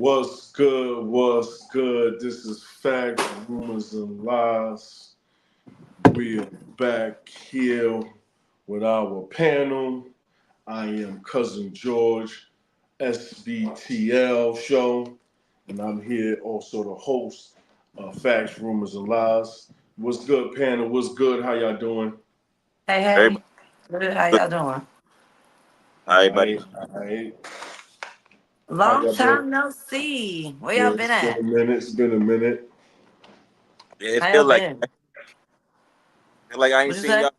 What's good? What's good? This is Facts, Rumors, and Lies. We are back here with our panel. I am Cousin George, SBTL show, and I'm here also to host Facts, Rumors, and Lies. What's good, panel? What's good? How y'all doing? Hey. Good. How y'all doing? Hi, buddy. All right. Long time no see. Where y'all been at? It's been a minute. Yeah, it feel like I ain't What'd you seen say? y'all.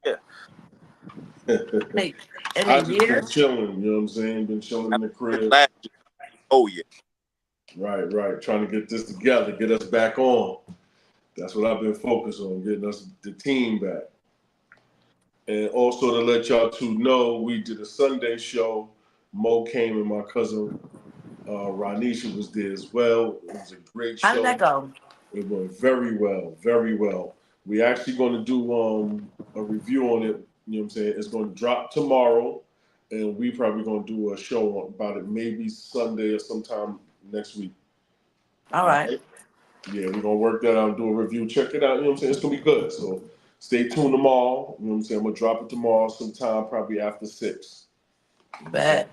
Yeah. Hey, in I a just year? been chilling, you know what I'm saying? Been chilling in the crib. Oh yeah. Right. Trying to get this together, get us back on. That's what I've been focused on, getting us the team back. And also to let y'all two know, we did a Sunday show. Mo came and my cousin Ranisha was there as well. It was a great show. How did that go? It went very well, very well. We actually going to do a review on it. You know what I'm saying? It's going to drop tomorrow, and we probably going to do a show about it maybe Sunday or sometime next week. All right. Yeah, we're going to work that out and do a review. Check it out. You know what I'm saying? It's going to be good. So stay tuned tomorrow. You know what I'm saying? I'm going to drop it tomorrow sometime, probably after 6. Bet.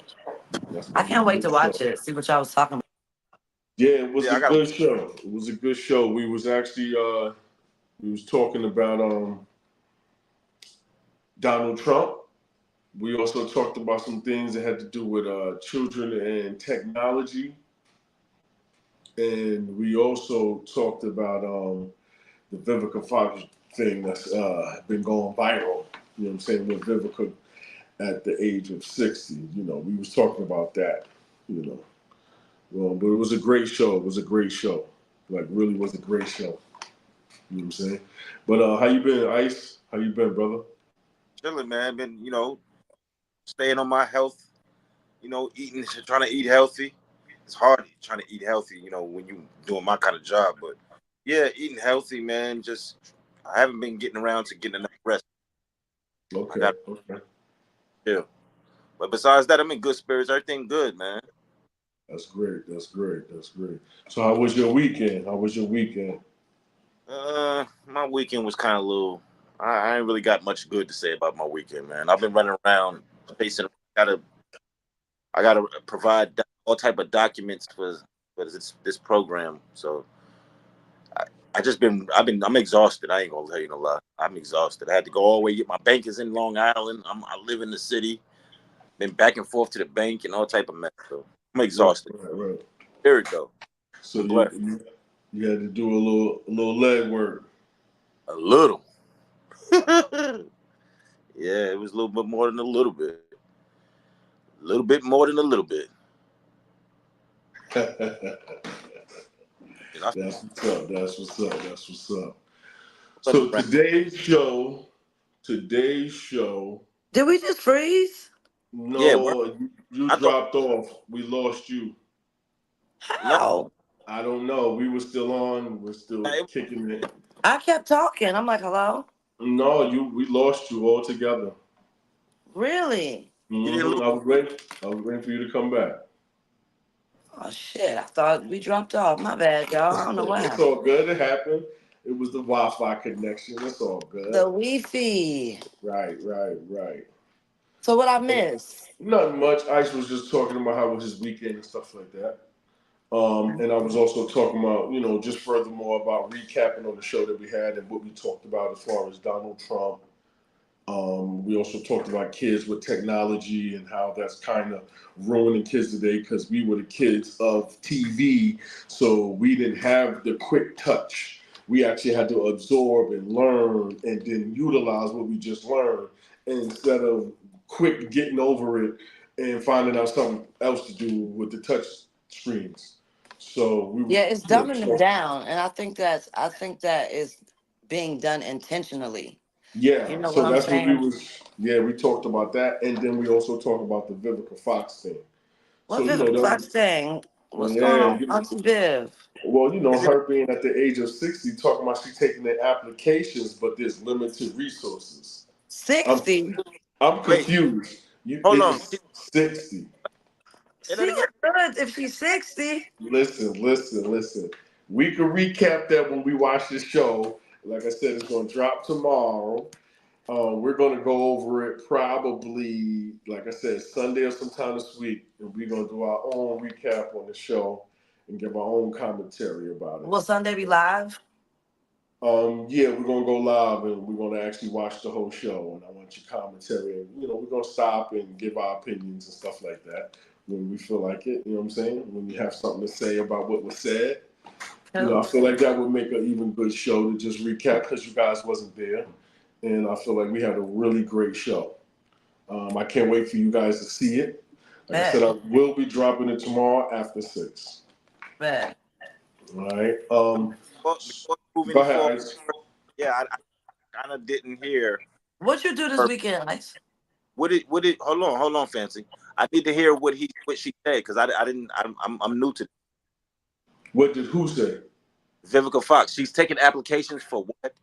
I can't wait to watch it, see what y'all was talking about. Yeah, it was a good show. It was a good show. We was actually we was talking about Donald Trump. We also talked about some things that had to do with children and technology. And we also talked about the Vivica Fox thing that's been going viral. You know what I'm saying? With Vivica at the age of 60. You know, we was talking about that, you know. Well, but it was a great show. It was a great show. Like, really was a great show. You know what I'm saying? But how you been, Ice? How you been, brother? Chilling, man. Been, staying on my health, trying to eat healthy. It's hard trying to eat healthy, when you doing my kind of job. But yeah, eating healthy, man. Just I haven't been getting around to getting enough rest. Okay. Yeah. But besides that, I'm in good spirits. Everything good, man. That's great. So how was your weekend? My weekend was kind of little. I ain't really got much good to say about my weekend, man. I've been running around chasing. I gotta provide all type of documents for this program. So I'm exhausted. I ain't gonna tell you no lie. I'm exhausted. I had to go all the way. My bank is in Long Island. I live in the city. Been back and forth to the bank and all type of mess. So I'm exhausted. Right. There it go. So you had to do a little leg work. A little. Yeah, it was a little bit more than a little bit. A little bit more than a little bit. That's what's up. So today's show. Did we just freeze? No, you dropped off. We lost you. How? I don't know. We were still on. We're still kicking it. I kept talking. I'm like, hello? No, we lost you altogether. Really? Mm-hmm. I was waiting for you to come back. Oh, shit. I thought we dropped off. My bad, y'all. I don't know what happened. It's all good. It happened. It was the Wi-Fi connection. It's all good. The Wi-Fi. Right. So what I missed? Nothing much. Ice was just talking about how was his weekend and stuff like that. And I was also talking about, just furthermore about recapping on the show that we had and what we talked about as far as Donald Trump. We also talked about kids with technology and how that's kind of ruining kids today because we were the kids of TV, so we didn't have the quick touch. We actually had to absorb and learn and then utilize what we just learned instead of quick getting over it and finding out something else to do with the touch screens. So it's dumbing them down, and I think that is being done intentionally. Yeah, you know so what that's I'm saying? we talked about that, and then we also talked about the Vivica Fox thing. What Vivica Fox thing? What's going on with Auntie Viv? Well, her being at the age of 60, talking about she taking the applications, but there's limited resources. 60? I'm confused. Hold on. 60. She look good if she's 60. Listen. We can recap that when we watch the show. Like I said, it's going to drop tomorrow. We're going to go over it probably, like I said, Sunday or sometime this week. And we're going to do our own recap on the show and give our own commentary about it. Will Sunday be live? Yeah, we're going to go live and we're going to actually watch the whole show. And I want your commentary. And, we're going to stop and give our opinions and stuff like that when we feel like it. You know what I'm saying? When we have something to say about what was said. I feel like that would make an even good show to just recap because you guys wasn't there. And I feel like we had a really great show. I can't wait for you guys to see it. Like I said, I will be dropping it tomorrow after 6. Man. All right. Before moving Go ahead, forward, Ice. yeah, I kind of didn't hear. What you do this weekend, Ice? What did? Hold on, Fancy. I need to hear what she said because I didn't. I'm new to. What did who say? Vivica Fox. She's taking applications for what?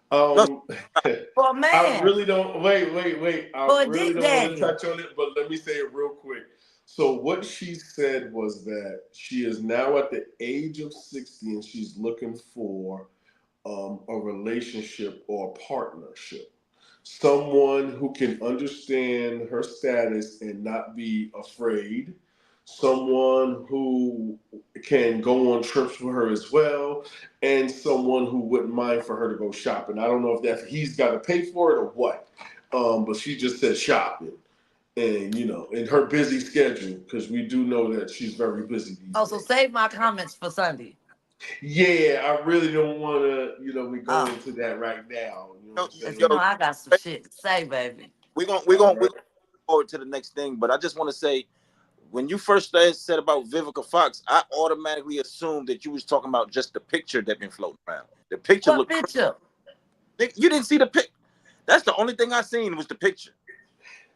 For a man. I really don't. Wait. I really don't want to touch on it, but let me say it real quick. So what she said was that she is now at the age of 60 and she's looking for a relationship or a partnership. Someone who can understand her status and not be afraid. Someone who can go on trips with her as well, and someone who wouldn't mind for her to go shopping. I don't know if he's got to pay for it or what, but she just said shopping. And, in her busy schedule, because we do know that she's very busy these days. So save my comments for Sunday. Yeah, I really don't want to, we go into that right now. I got some shit to say, baby. We're gonna look forward to the next thing, but I just want to say, when you first said about Vivica Fox, I automatically assumed that you was talking about just the picture that been floating around. The picture looked picture? You didn't see the pic. That's the only thing I seen was the picture.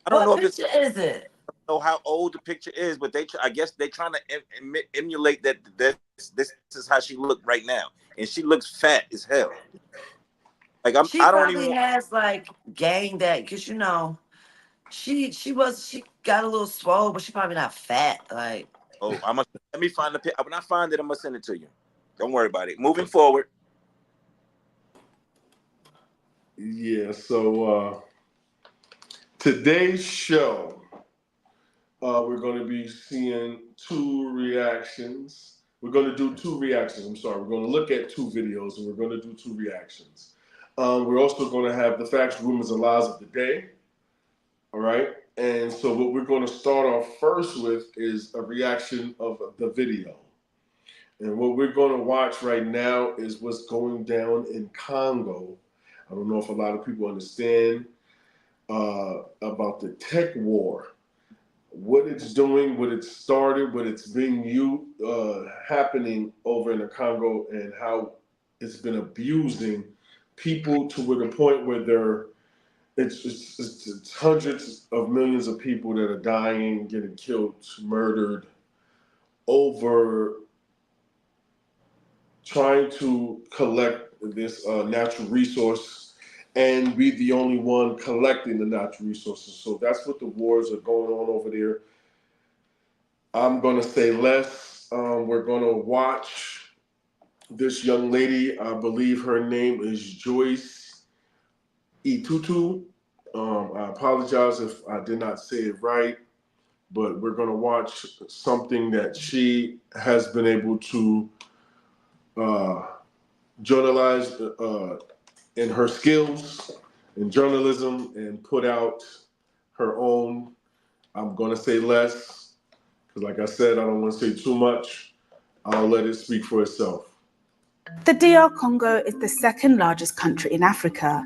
I don't know if picture is it? I don't know how old the picture is, but I guess they're trying to emulate that. This is how she looked right now, and she looks fat as hell. Like She probably has like gained that because she got a little swole, but she probably not fat. Like let me find the pic. When I find it, I'm gonna send it to you. Don't worry about it. Moving forward. Yeah. So today's show, we're going to be seeing 2 reactions. We're going to do 2 reactions. I'm sorry. We're going to look at 2 videos, and we're going to do 2 reactions. We're also going to have the facts, rumors, and lies of the day. All right. And so what we're going to start off first with is a reaction of the video. And what we're going to watch right now is what's going down in Congo. I don't know if a lot of people understand about the tech war, what it's doing, what it started, what it's being happening over in the Congo, and how it's been abusing people to the point where it's hundreds of millions of people that are dying, getting killed, murdered over trying to collect this natural resource and be the only one collecting the natural resources. So that's what the wars are going on over there. I'm going to say less. We're going to watch this young lady. I believe her name is Joice Etutu. I apologize if I did not say it right, but we're going to watch something that she has been able to journalize in her skills in journalism and put out her own. I'm going to say less because, like I said, I don't want to say too much. I'll let it speak for itself. The DR Congo is the second largest country in Africa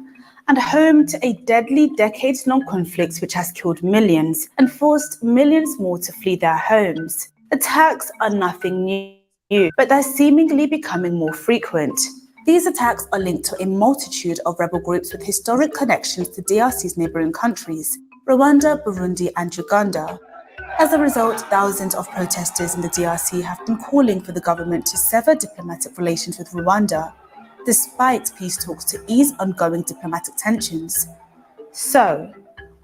and home to a deadly decades-long conflict which has killed millions and forced millions more to flee their homes. Attacks are nothing new, but they're seemingly becoming more frequent. These attacks are linked to a multitude of rebel groups with historic connections to DRC's neighbouring countries, Rwanda, Burundi and Uganda. As a result, thousands of protesters in the DRC have been calling for the government to sever diplomatic relations with Rwanda, despite peace talks to ease ongoing diplomatic tensions. So,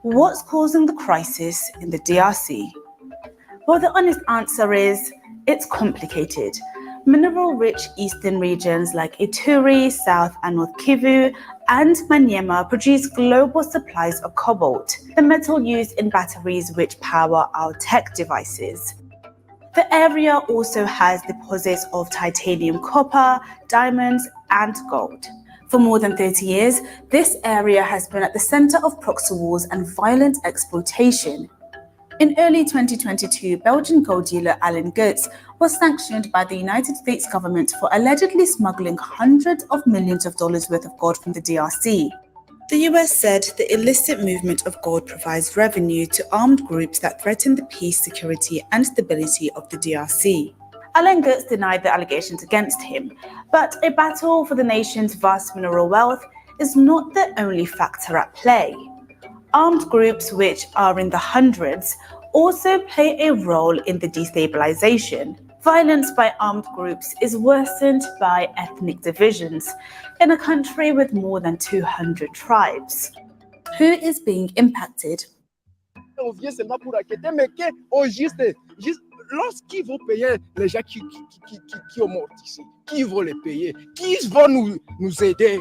what's causing the crisis in the DRC? Well, the honest answer is it's complicated. Mineral-rich eastern regions like Ituri, South and North Kivu, and Maniema produce global supplies of cobalt, the metal used in batteries which power our tech devices. The area also has deposits of titanium, copper, diamonds, and gold. For more than 30 years, this area has been at the center of proxy wars and violent exploitation. In early 2022, Belgian gold dealer Alan Goetz was sanctioned by the United States government for allegedly smuggling hundreds of millions of dollars worth of gold from the DRC. The US said the illicit movement of gold provides revenue to armed groups that threaten the peace, security, and stability of the DRC. Alan Goetz denied the allegations against him, but a battle for the nation's vast mineral wealth is not the only factor at play. Armed groups, which are in the hundreds, also play a role in the destabilization. Violence by armed groups is worsened by ethnic divisions in a country with more than 200 tribes. Who is being impacted? On vient seulement pour enquêter, mais lorsqu'ils vont payer les gens qui ont mort ici, qui vont les payer, qui vont nous aider?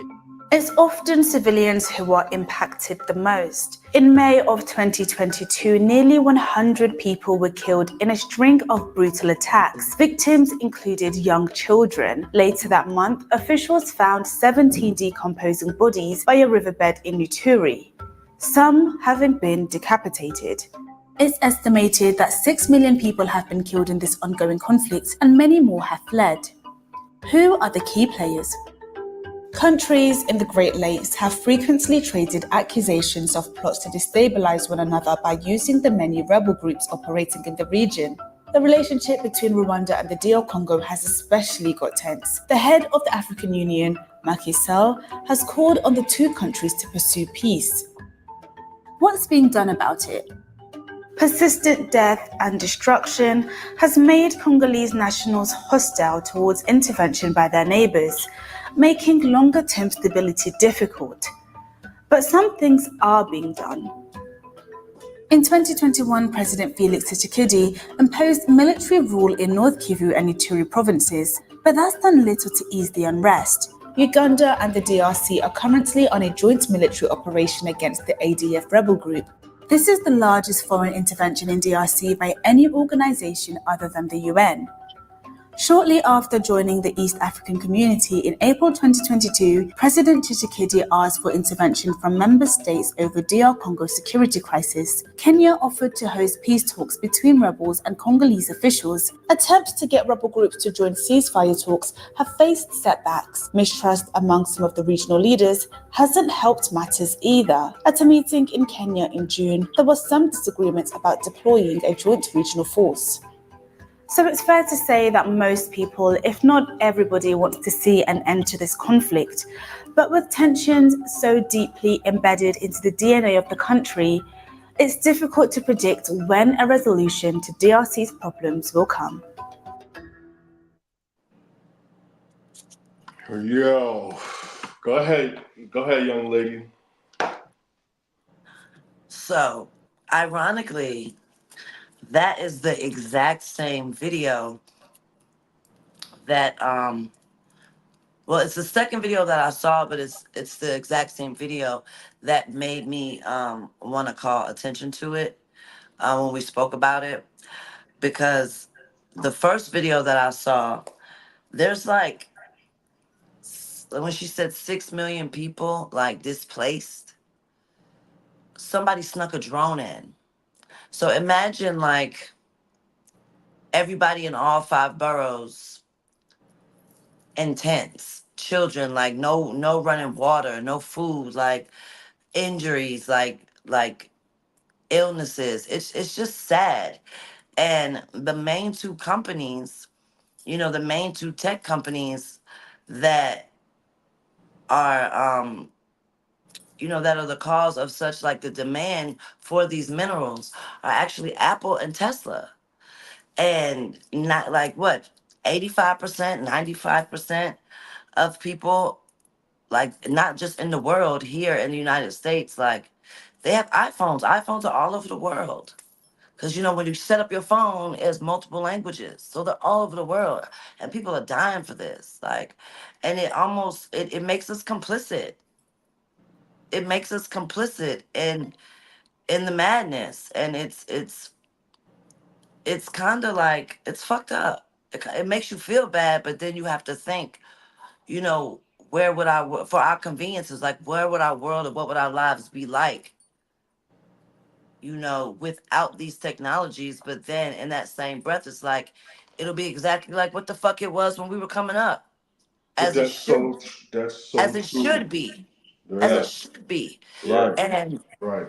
It's often civilians who are impacted the most. In May of 2022, nearly 100 people were killed in a string of brutal attacks. Victims included young children. Later that month, officials found 17 decomposing bodies by a riverbed in Ituri, some having been decapitated. It's estimated that 6 million people have been killed in this ongoing conflict, and many more have fled. Who are the key players? Countries in the Great Lakes have frequently traded accusations of plots to destabilize one another by using the many rebel groups operating in the region. The relationship between Rwanda and the DR Congo has especially got tense. The head of the African Union, Macky Sall, has called on the two countries to pursue peace. What's being done about it? Persistent death and destruction has made Congolese nationals hostile towards intervention by their neighbors, making longer-term stability difficult. But some things are being done. In 2021, President Felix Tshisekedi imposed military rule in North Kivu and Ituri provinces, but that's done little to ease the unrest. Uganda and the DRC are currently on a joint military operation against the ADF rebel group. This is the largest foreign intervention in DRC by any organization other than the UN. Shortly after joining the East African Community in April 2022, President Tshisekedi asked for intervention from member states over DR Congo's security crisis. Kenya offered to host peace talks between rebels and Congolese officials. Attempts to get rebel groups to join ceasefire talks have faced setbacks. Mistrust among some of the regional leaders hasn't helped matters either. At a meeting in Kenya in June, there was some disagreement about deploying a joint regional force. So it's fair to say that most people, if not everybody, wants to see an end to this conflict. But with tensions so deeply embedded into the DNA of the country, it's difficult to predict when a resolution to DRC's problems will come. Yo, go ahead, young lady. So, ironically, that is the exact same video that well, it's the second video that I saw, but it's the exact same video that made me want to call attention to it when we spoke about it, because the first video that I saw, there's like, when she said 6 million people like displaced, somebody snuck a drone in. So imagine like everybody in all 5 boroughs in tents, children, like no running water, no food, like injuries, like illnesses. It's just sad. And the main 2 companies, the main 2 tech companies that are that are the cause of such like the demand for these minerals are actually Apple and Tesla. And not like what, 85%, 95% of people, like not just in the world, here in the United States, like they have iPhones. iPhones are all over the world Because when you set up your phone, it's multiple languages. So they're all over the world. And people are dying for this. Like, and it makes us complicit. It makes us complicit in the madness. And it's kind of like, it's fucked up. It makes you feel bad, but then you have to think, you know, where would for our conveniences, like where would our world and what would our lives be like, without these technologies? But then in that same breath, it's like, it'll be exactly like what the fuck it was when we were coming up, But as it should, that's as so it true. should be, as it Yeah. should be. Yeah. Right. And Right.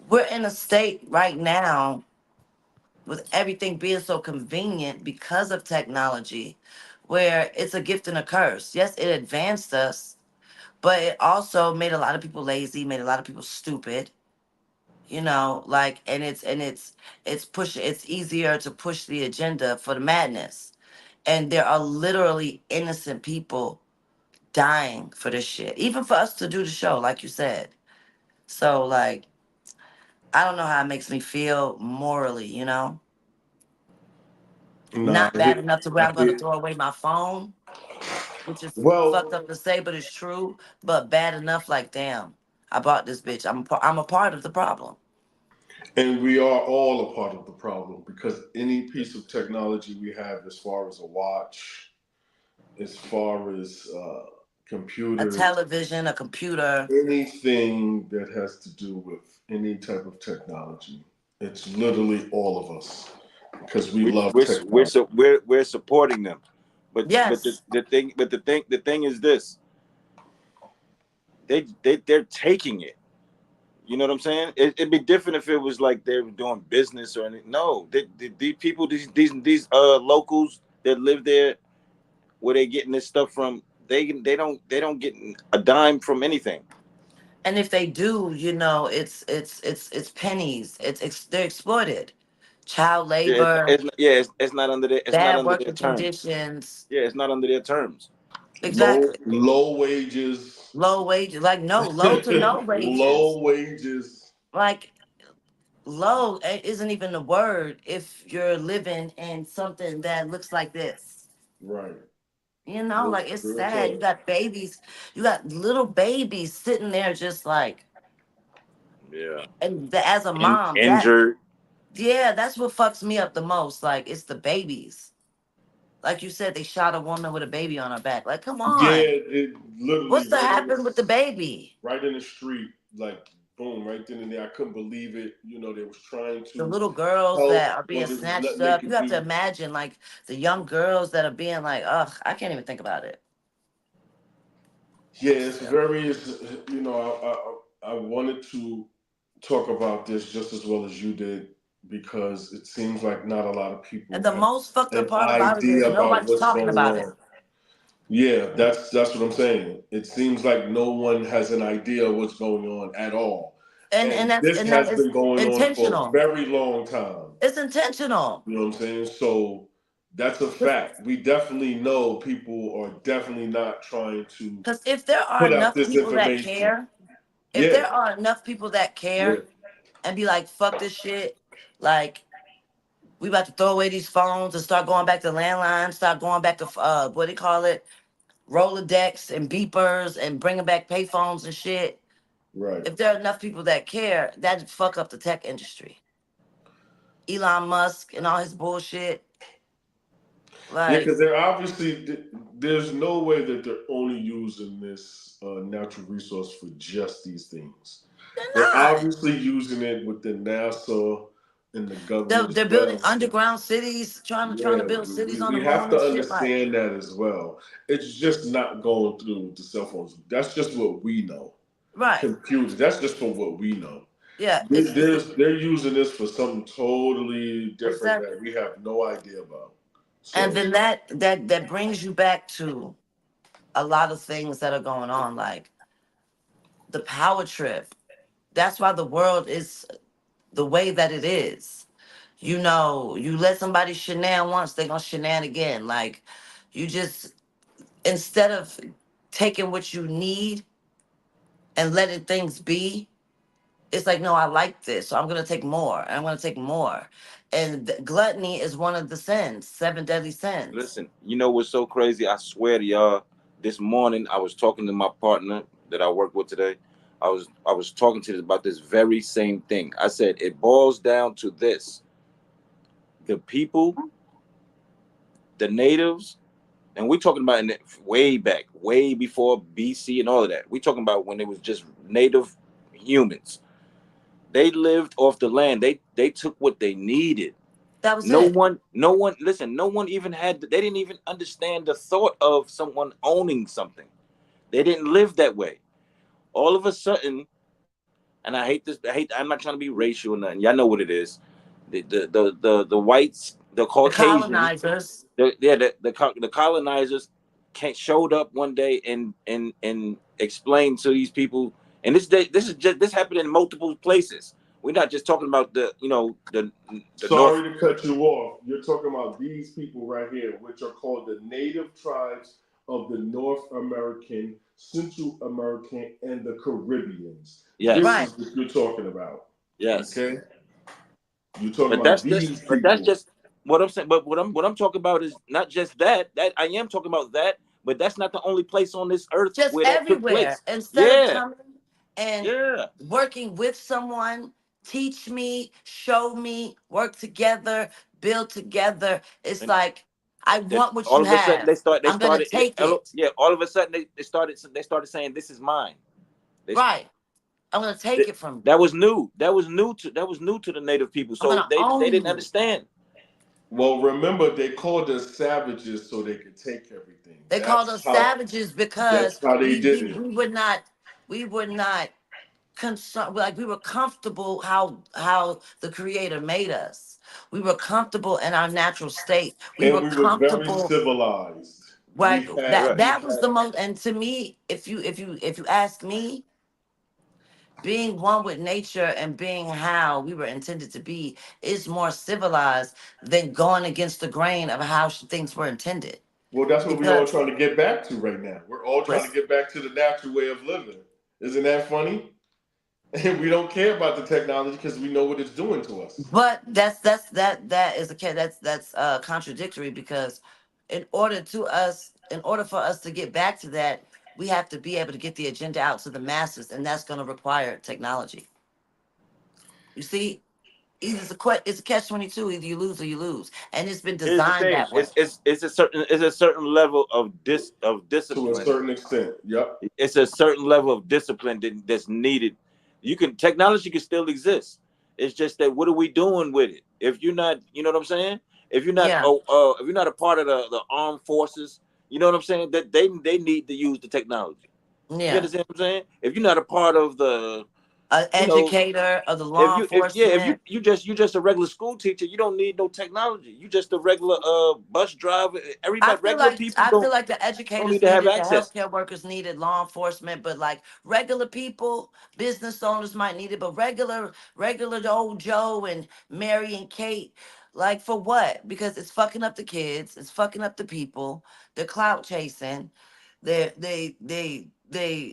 we're in a state right now with everything being so convenient because of technology, where it's a gift and a curse. Yes, it advanced us, but it also made a lot of people lazy, made a lot of people stupid. Like, and it's easier to push the agenda for the madness. And there are literally innocent people dying for this shit, even for us to do the show, like you said. So, like, I don't know how it makes me feel morally, Nah, not bad enough to where I I'm gonna hear. throw away my phone, which is fucked Well, up to say, but it's true. But bad enough, like, damn, I bought this bitch. I'm a part of the problem. and we are all a part of the problem because any piece of technology we have, as far as a watch, as far as A computers, television, a computer. anything that has to do with any type of technology, it's literally all of us because we love technology. We're supporting them, but Yes. the thing is this: they're taking it. You know what I'm saying? It'd be different if it was like they were doing business or anything. No, these people, these locals that live there, where they getting this stuff from, they don't get a dime from anything. And if they do, it's pennies. They're exploited. Child Yeah, labor, it's not bad under their working terms. conditions. Yeah, it's not under their terms. Exactly. Low wages, Low wages, like no, low to no wages. low wages. Like low isn't even the word if you're living in something that looks like this. Right. Like it's Real sad. You talk. got babies, you got little babies sitting there just like, Yeah, and as a In, mom, injured. yeah, that's what fucks me up the most. Like, it's the babies. Like you said, they shot a woman with a baby on her back. Like, come Yeah, on. it literally What's to happen with the baby? right in the street, like boom, right then and there. I couldn't believe it. They was trying The to little girls help that are being what it was snatched they up. You could have to do. imagine, like, the young girls that are being like, ugh, I can't even think about it. Yeah, it's Yeah. very. I wanted to talk about this just as well as you did because it seems like not a lot of And people the have most fucked up an part about it is idea about nobody's what's talking going about it. on. Yeah, that's what I'm saying. It seems like no one has an idea what's going on at all. And And and that's this and that has is been going on for a intentional. very long time. It's intentional. You know what I'm saying? So that's a fact. We definitely know people are definitely not trying to Because if there are put out enough this people that information. care, if Yeah, there are enough people that yeah, care and be like, fuck this shit, like, we about to throw away these phones and start going back to landlines, start going back to, what do you call it? Rolodex and beepers and bringing back payphones and shit. right. If there are enough people that care, that'd fuck up the tech industry. Elon Musk and all his bullshit. Yeah, Like, because they're obviously there's no way that they're only using this natural resource for just these things. they're They're not. obviously using it with the NASA and the government as They're building well. underground cities, trying to Yeah, build cities on the we have moon to and shit. Like, understand that as well. It's just not going through the cell phones. That's just what we know. right. Computers. That's just for what we know. Yeah, it's They're using this for something totally different exactly. that we have no idea about. And So then that brings you back to a lot of things that are going on, like the power trip. That's why the world is the way that it is. You let somebody shenan once, they're gonna shenan again. Like, you just, instead of taking what you need and letting things be, It's like, no, I like this, so I'm gonna take more, and I'm gonna take more. And gluttony is one of the sins, 7 deadly sins. Listen, you know what's so crazy? I swear to y'all, this morning I was talking to my partner that I work with today. I was talking to him about this very same thing. I said it boils down to this: the people, the natives, and we're talking about way back, way before BC and all of that. We're talking about when it was just native humans. They lived off the land. They took what they needed. That was No it. one, listen, no one even had, they didn't even understand the thought of someone owning something. They didn't live that way. All of a sudden, and I'm not trying to be racial or nothing. Y'all know what it is. The whites, the The Caucasians, colonizers. the colonizers showed up one day and explained to these people, and this happened in multiple places. We're not just talking about the North. Sorry to cut you off. You're talking about these people right here, which are called the native tribes of the North American, Central American, and the Caribbeans. Yes. This Right. is what you're talking about. Yes. Okay? You're talking But about these people. that's just what I'm saying. But what I'm talking about is not just that. That I am talking about that, but that's not the only place on this earth Just where that took everywhere. place. Instead of Yeah. coming and Yeah. working with someone, teach me, show me, work together, build together. It's And like, I want what all you of a sudden have. they I'm gonna started take it. yeah, all of a sudden they started saying this is mine. They, Right. I'm gonna take it from you. that was new. That was new to the native people. I'm So gonna they own didn't you. understand. Well, remember, they called us savages so they could take everything. They called us savages That's because how they we did we, it. we were not concerned, like we were comfortable how the creator made us. We were comfortable in our natural state. We And were we was very comfortable. civilized. We Right. had That Right. we that was had the most. And to me, if you ask me, being one with nature and being how we were intended to be is more civilized than going against the grain of how things were intended. Well, that's what we all Because trying to get back to right now. We're all trying to let's get back to the natural way of living. Isn't that funny? And we don't care about the technology because we know what it's doing to us. But that is that's contradictory, because in order for us to get back to that, we have to be able to get the agenda out to the masses, and that's going to require technology. You see, it's a catch 22. Either you lose or you lose, and it's been Here's the designed thing. that way. It's a certain level of To a discipline. certain extent. Yep. It's a certain level of discipline that's needed. Technology can still exist. It's just that what are we doing with it? If you're not, you know what I'm saying? Yeah, If you're not a part of the armed forces, you know what I'm saying? That they need to use the technology. You yeah. understand what I'm saying? If you're not a part of the, An you know, educator of the if law you if yeah if you enforcement. you just a regular school teacher, you don't need no technology. You just a regular bus driver. I Everybody, feel regular like people I feel don't like the don't educators need to have needed, the access. healthcare workers needed, law enforcement, but like regular people, business owners might need it, but regular old Joe and Mary and Kate, like for what? Because it's fucking up the kids, it's fucking up the people, they're clout chasing, they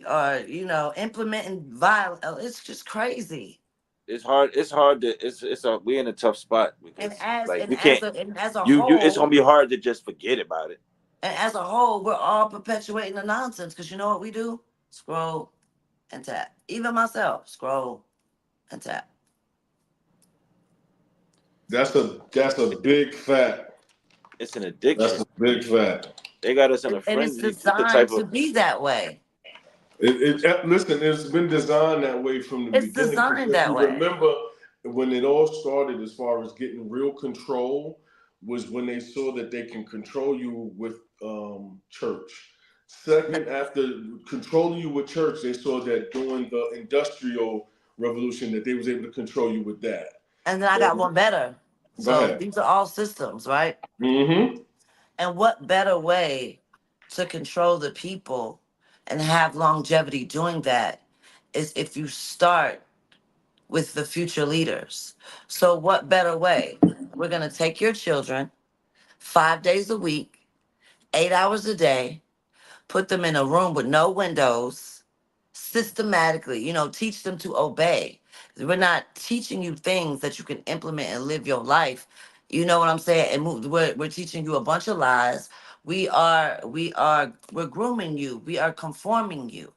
are implementing violence. It's just crazy. It's hard to we're in a tough spot And because as like and we as can't a and as a you it's whole, gonna be hard to just forget about it. And as a whole, we're all perpetuating the nonsense, because you know what we do? Scroll and tap. Even myself, scroll and tap. That's a big fact. It's an That's addiction. a big fact. They got us in a And it's frenzy with the designed type to of be that way. Listen, it's been designed that way from the It's beginning. Because designed if that you way. remember, when it all started, as far as getting real control, was when they saw that they can control you with church. Second, after controlling you with church, they saw that during the industrial revolution, that they was able to control you with that. And then I got one better. Go So ahead. these are all systems, right? Mm-hmm. And what better way to control the people and have longevity doing that is if you start with the future leaders. So what better way? We're going to take your children 5 days a week, 8 hours a day, put them in a room with no windows, systematically, teach them to obey. We're not teaching you things that you can implement and live your life. You know what I'm saying? And we're teaching you a bunch of lies. We're grooming you. We are conforming you.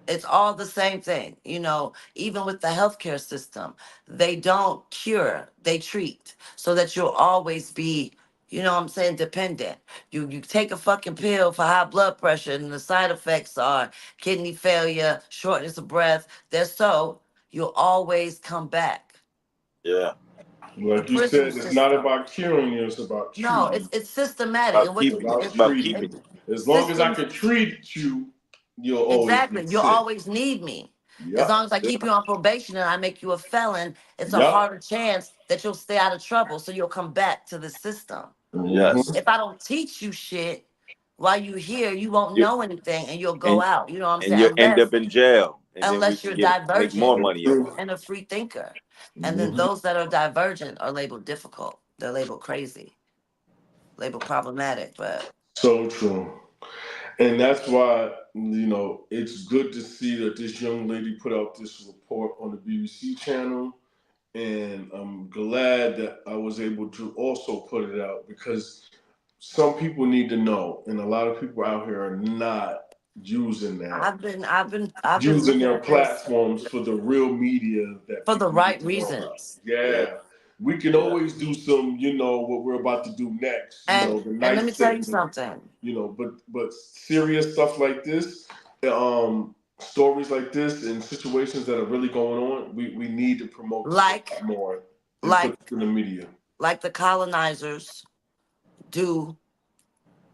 It's all the same thing, you know. Even with the healthcare system, they don't cure, they treat, so that you'll always be, you know what I'm saying, dependent. You take a fucking pill for high blood pressure, and the side effects are kidney failure, shortness of breath. They're so you'll always come back. Yeah. The Like you prison said, it's not system. about curing you; it's about No, treating. it's systematic. About And what It's they keeping do, you. about It's about treating it keeping you. you. As long as I systems. can treat you, you'll always be Exactly. You'll sick. always need me. As Yep. long as I keep Yeah. you on probation and I make you a felon, it's a Yep. harder chance that you'll stay out of trouble. So you'll come back to the system. Hmm. Yes. If I don't teach you shit while you here, you won't You, know anything and you'll go and out. You know what I'm and saying? you'll end up in jail, and then we Unless can you're get make more divergent money off. and a free thinker. And then Hmm. those that are divergent are labeled difficult. They're labeled crazy, labeled problematic. But So true. And that's why, it's good to see that this young lady put out this report on the BBC channel. And I'm glad that I was able to also put it out because some people need to know. And a lot of people out here are not using that, I've been using looking their at this platforms for the real media that for the people need right to know about. reasons. Yeah. Yeah. We can Yeah. always do some, what we're about to do next, the And let me nice tell you segment, something. but serious stuff like this, stories like this and situations that are really going on, we need to promote this a Like lot more and put like it in the media. like the colonizers do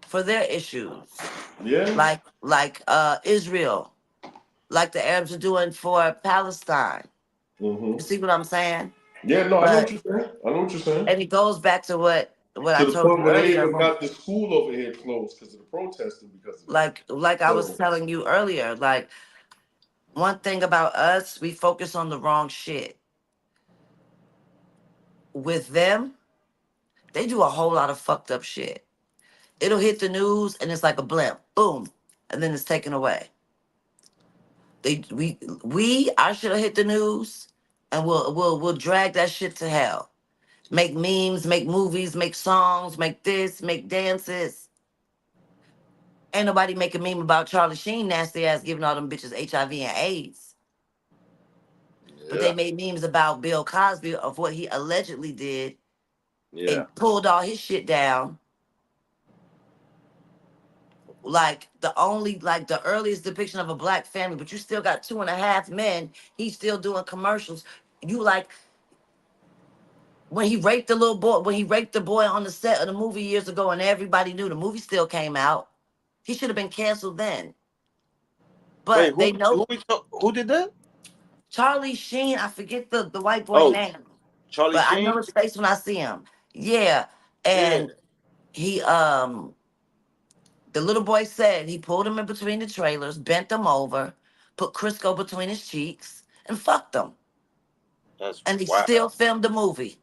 for their issues. Yeah. Like Israel, like the Arabs are doing for Palestine. Hmm. You see what I'm saying? Yeah, no, I know what But you're saying. I know what you're saying. and it goes back to what I To the told point you where they earlier. even got the school over here closed because of the protesting because of that. Like I was So, telling you earlier, like one thing about us, we focus on the wrong shit. With them, they do a whole lot of fucked up shit. It'll hit the news and it's like a blimp, boom, and then it's taken away. They we I should have hit the news, and we'll drag that shit to hell. Make memes, make movies, make songs, make this, make dances. Ain't nobody make a meme about Charlie Sheen nasty ass giving all them bitches HIV and AIDS. But they Yeah. made memes about Bill Cosby of what he allegedly did Yeah. and pulled all his shit down. Like the earliest depiction of a black family, but you still got 2.5 men. He's still doing commercials. You like when he raped the little boy, when he raped the boy on the set of the movie years ago, and everybody knew the movie still came out. He should have been canceled then. Wait, But they know who did that? Charlie Sheen. I forget the white boy Oh, name, Charlie but I know Sheen. his face when I see him. Yeah, Yeah. and he the little boy said he pulled him in between the trailers, bent them over, put Crisco between his cheeks, and fucked them. That's And he still wow. filmed the movie.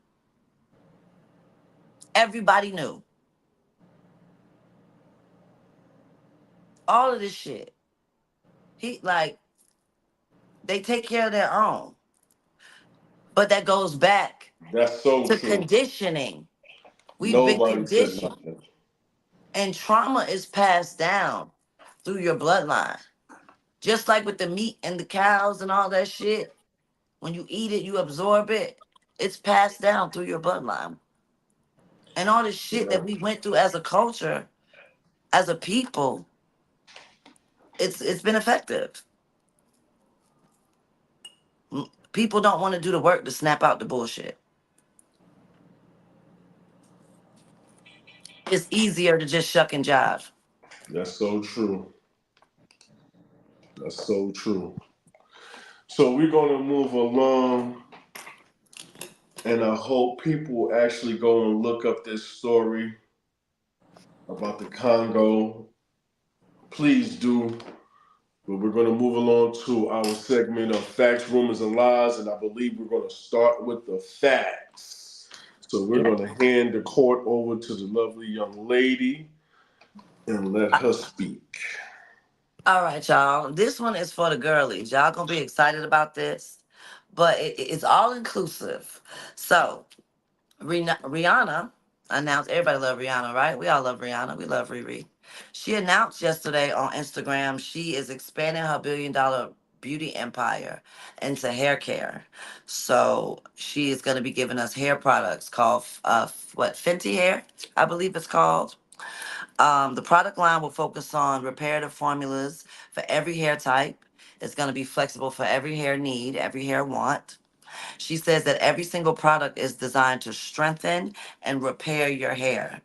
Everybody knew all of this shit. He like they take care of their own, but that goes back that's so to true. conditioning. We've been Nobody said conditioned, nothing. and trauma is passed down through your bloodline. Just like with the meat and the cows and all that shit, when you eat it, you absorb it. It's passed down through your bloodline. And all this shit Yeah. that we went through as a culture, as a people, it's been effective. People don't want to do the work to snap out the bullshit. It's easier to just shuck and jive. That's so true. That's so true. So we're gonna move along, and I hope people actually go and look up this story about the Congo. Please do. But we're gonna move along to our segment of facts, rumors, and lies, and I believe we're gonna start with the facts. So we're Yeah. gonna hand the court over to the lovely young lady and let her speak. All right, y'all. This one is for the girlies. Y'all gonna be excited about this. but it's all inclusive. So Rihanna announced, everybody love Rihanna, right? We all love Rihanna. We love Riri. She announced yesterday on Instagram she is expanding her $1 billion beauty empire into hair care. So she is going to be giving us hair products called Fenty Hair, I believe it's called. The product line will focus on reparative formulas for every hair type. It's going to be flexible for every hair need, every hair want. She says that every single product is designed to strengthen and repair your hair.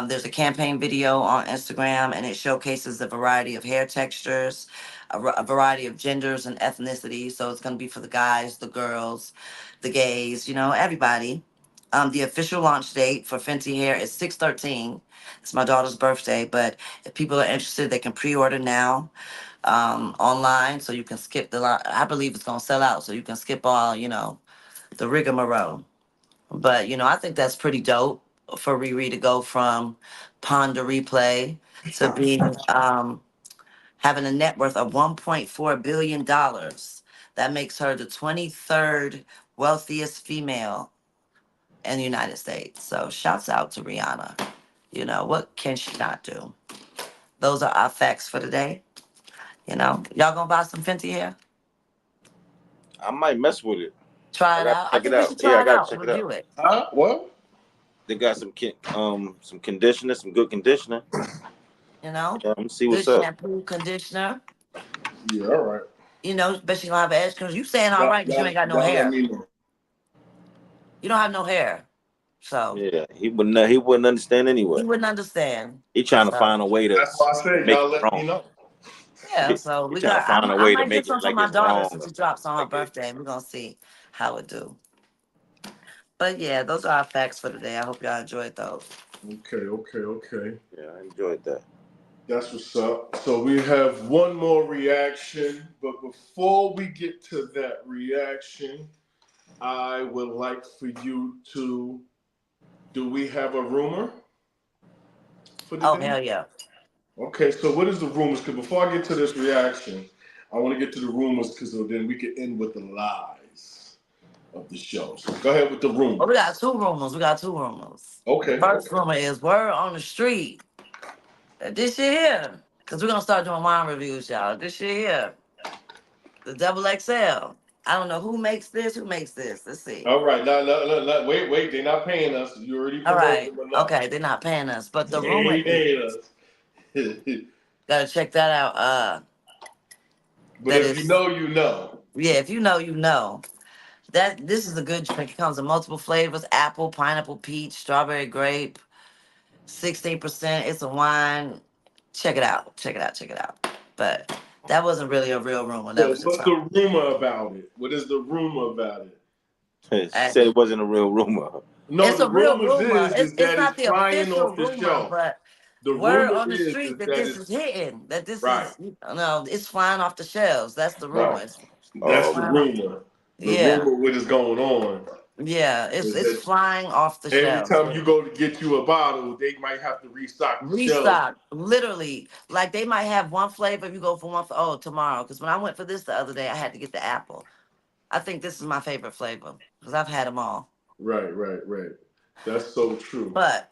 There's a campaign video on Instagram, and it showcases a variety of hair textures, a variety of genders and ethnicities. So it's going to be for the guys, the girls, the gays, everybody. The official launch date for Fenty Hair is 6/13. It's my daughter's birthday, but if people are interested, they can pre-order now online, so you can skip the line. I believe it's going to sell out, so you can skip all, the rigmarole. But, I think that's pretty dope for Riri to go from Ponder Replay to being, having a net worth of $1.4 billion. That makes her the 23rd wealthiest female in the United States. So shouts out to Rihanna. What can she not do? Those are our facts for today. Y'all gonna buy some Fenty hair? I might mess with it. Try I it gotta out. I check it think we out. should Yeah, try I it gotta out and check it out. review it. What? They got some conditioner, some good conditioner. Yeah, I'm gonna see Good what's up. shampoo, conditioner. Yeah, all right. Especially gonna have edge because you saying all Y'all, right, but you y'all, ain't got no y'all let hair. me know. You don't have no hair. So Yeah, he wouldn't understand anyway. you wouldn't understand. He trying to So find a way to That's why I said make y'all it let me wrong. know. yeah, so He we trying to got find a I way to might get make some it for like my it's daughter wrong. since she drops on her Like birthday, and we're gonna see how it do. But yeah, those are our facts for today. I hope y'all enjoyed those. Okay. yeah, I enjoyed that. That's what's up. So we have one more reaction, but before we get to that reaction, I would like for you to. Do we have a rumor for Oh today? hell yeah. Okay, so what is the rumors? Because before I get to this reaction, I want to get to the rumors because then we can end with the lies of the show. So go ahead with the rumors. Oh, we got two rumors. Okay. First rumor is word on the street that this shit here, because we're gonna start doing wine reviews, y'all. This shit here, the double XL. I don't know who makes this. Let's see. All right. No. Wait. They're not paying us. You already All promoted right. them enough. Okay, they're not paying us. But the They rumor ain't paying is, us. gotta check that out. But That if you is, know, you know. yeah, if you know, you know. That this is a good drink. It comes in multiple flavors: apple, pineapple, peach, strawberry, grape. 16%. It's a wine. Check it out. But that wasn't really a real rumor. That So was just what's her. the rumor about it? What is the rumor about it? She said it wasn't a real rumor. No, It's the a real rumors rumor. is It's that not it's the flying official off the rumor, shelf. but The word rumor on the is street that that this it's is hitting. That this right. is no, it's flying off the shelves. That's the rumor. Right. It's That's the flying off. rumor. The Yeah, rumor what is going on yeah. is It's that flying off the every shelves. time you go to get you a bottle, they might have to restock the shelves. Restock, literally. Like they might have one flavor. You go for one for tomorrow. Because when I went for this the other day, I had to get the apple. I think this is my favorite flavor because I've had them all. Right. That's so true. But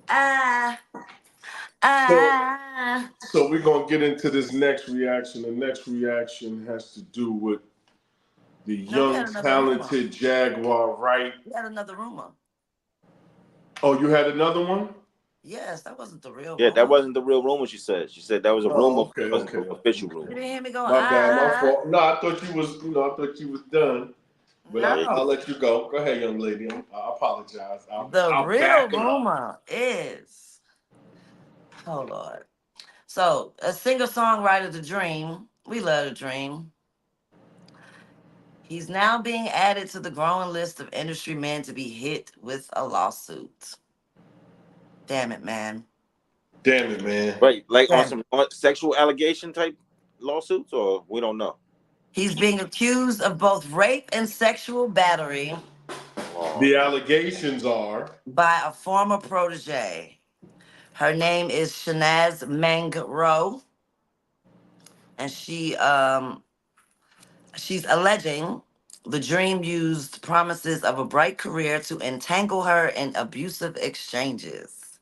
ah So ah. so we're gonna get into this next reaction. The next reaction has to do with the No, we young, had another rumor. talented Jaguar Wright. We had another rumor. Oh, you had another one? Yes, that wasn't the real Yeah, that rumor. wasn't the real rumor. She said that was a rumor, Oh, but it wasn't the official You rumor. didn't hear me go My bad, my ah. fault. No, I thought you was done. But Yeah, I'll No. let you go. Go ahead, young lady. I apologize. The I'll real back it up. rumor is, oh Lord. So a singer-songwriter, The Dream. We love The Dream. He's now being added to the growing list of industry men to be hit with a lawsuit. Damn it, man. Damn it, man. right. Like on Damn. some sexual allegation type lawsuits, or we don't know. He's being accused of both rape and sexual battery The allegations are by a former protege. Her name is Shanaz Mangro, and she's alleging The dream used promises of a bright career to entangle her in abusive exchanges.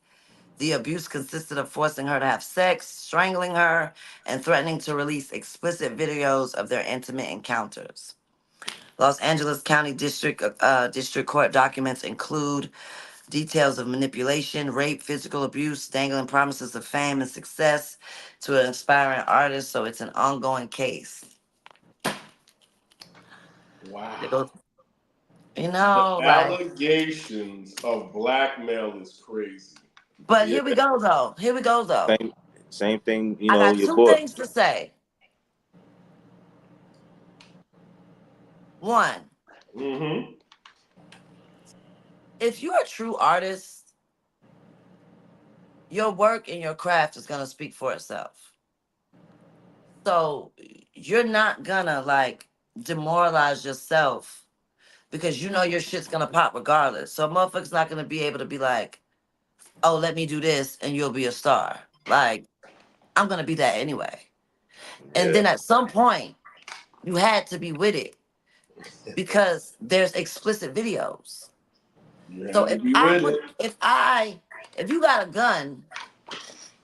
The abuse consisted of forcing her to have sex, strangling her, and threatening to release explicit videos of their intimate encounters. Los Angeles County District Court documents include details of manipulation, rape, physical abuse, dangling promises of fame and success to an aspiring artist. So it's an ongoing case. Wow. You The know, like, allegations of blackmail is crazy. but Yeah, here we go though. Here we go though. same thing. I got Your two book. things to say. One, Mm-hmm. if you're a true artist, your work and your craft is gonna speak for itself. So you're not gonna like demoralize yourself because you know your shit's gonna pop regardless. So motherfuckers not gonna be able to be like, oh, let me do this and you'll be a star. Like, I'm gonna be that anyway. And Yeah, then at some point, you had to be with it because there's explicit videos. You So had to be with it. if you got a gun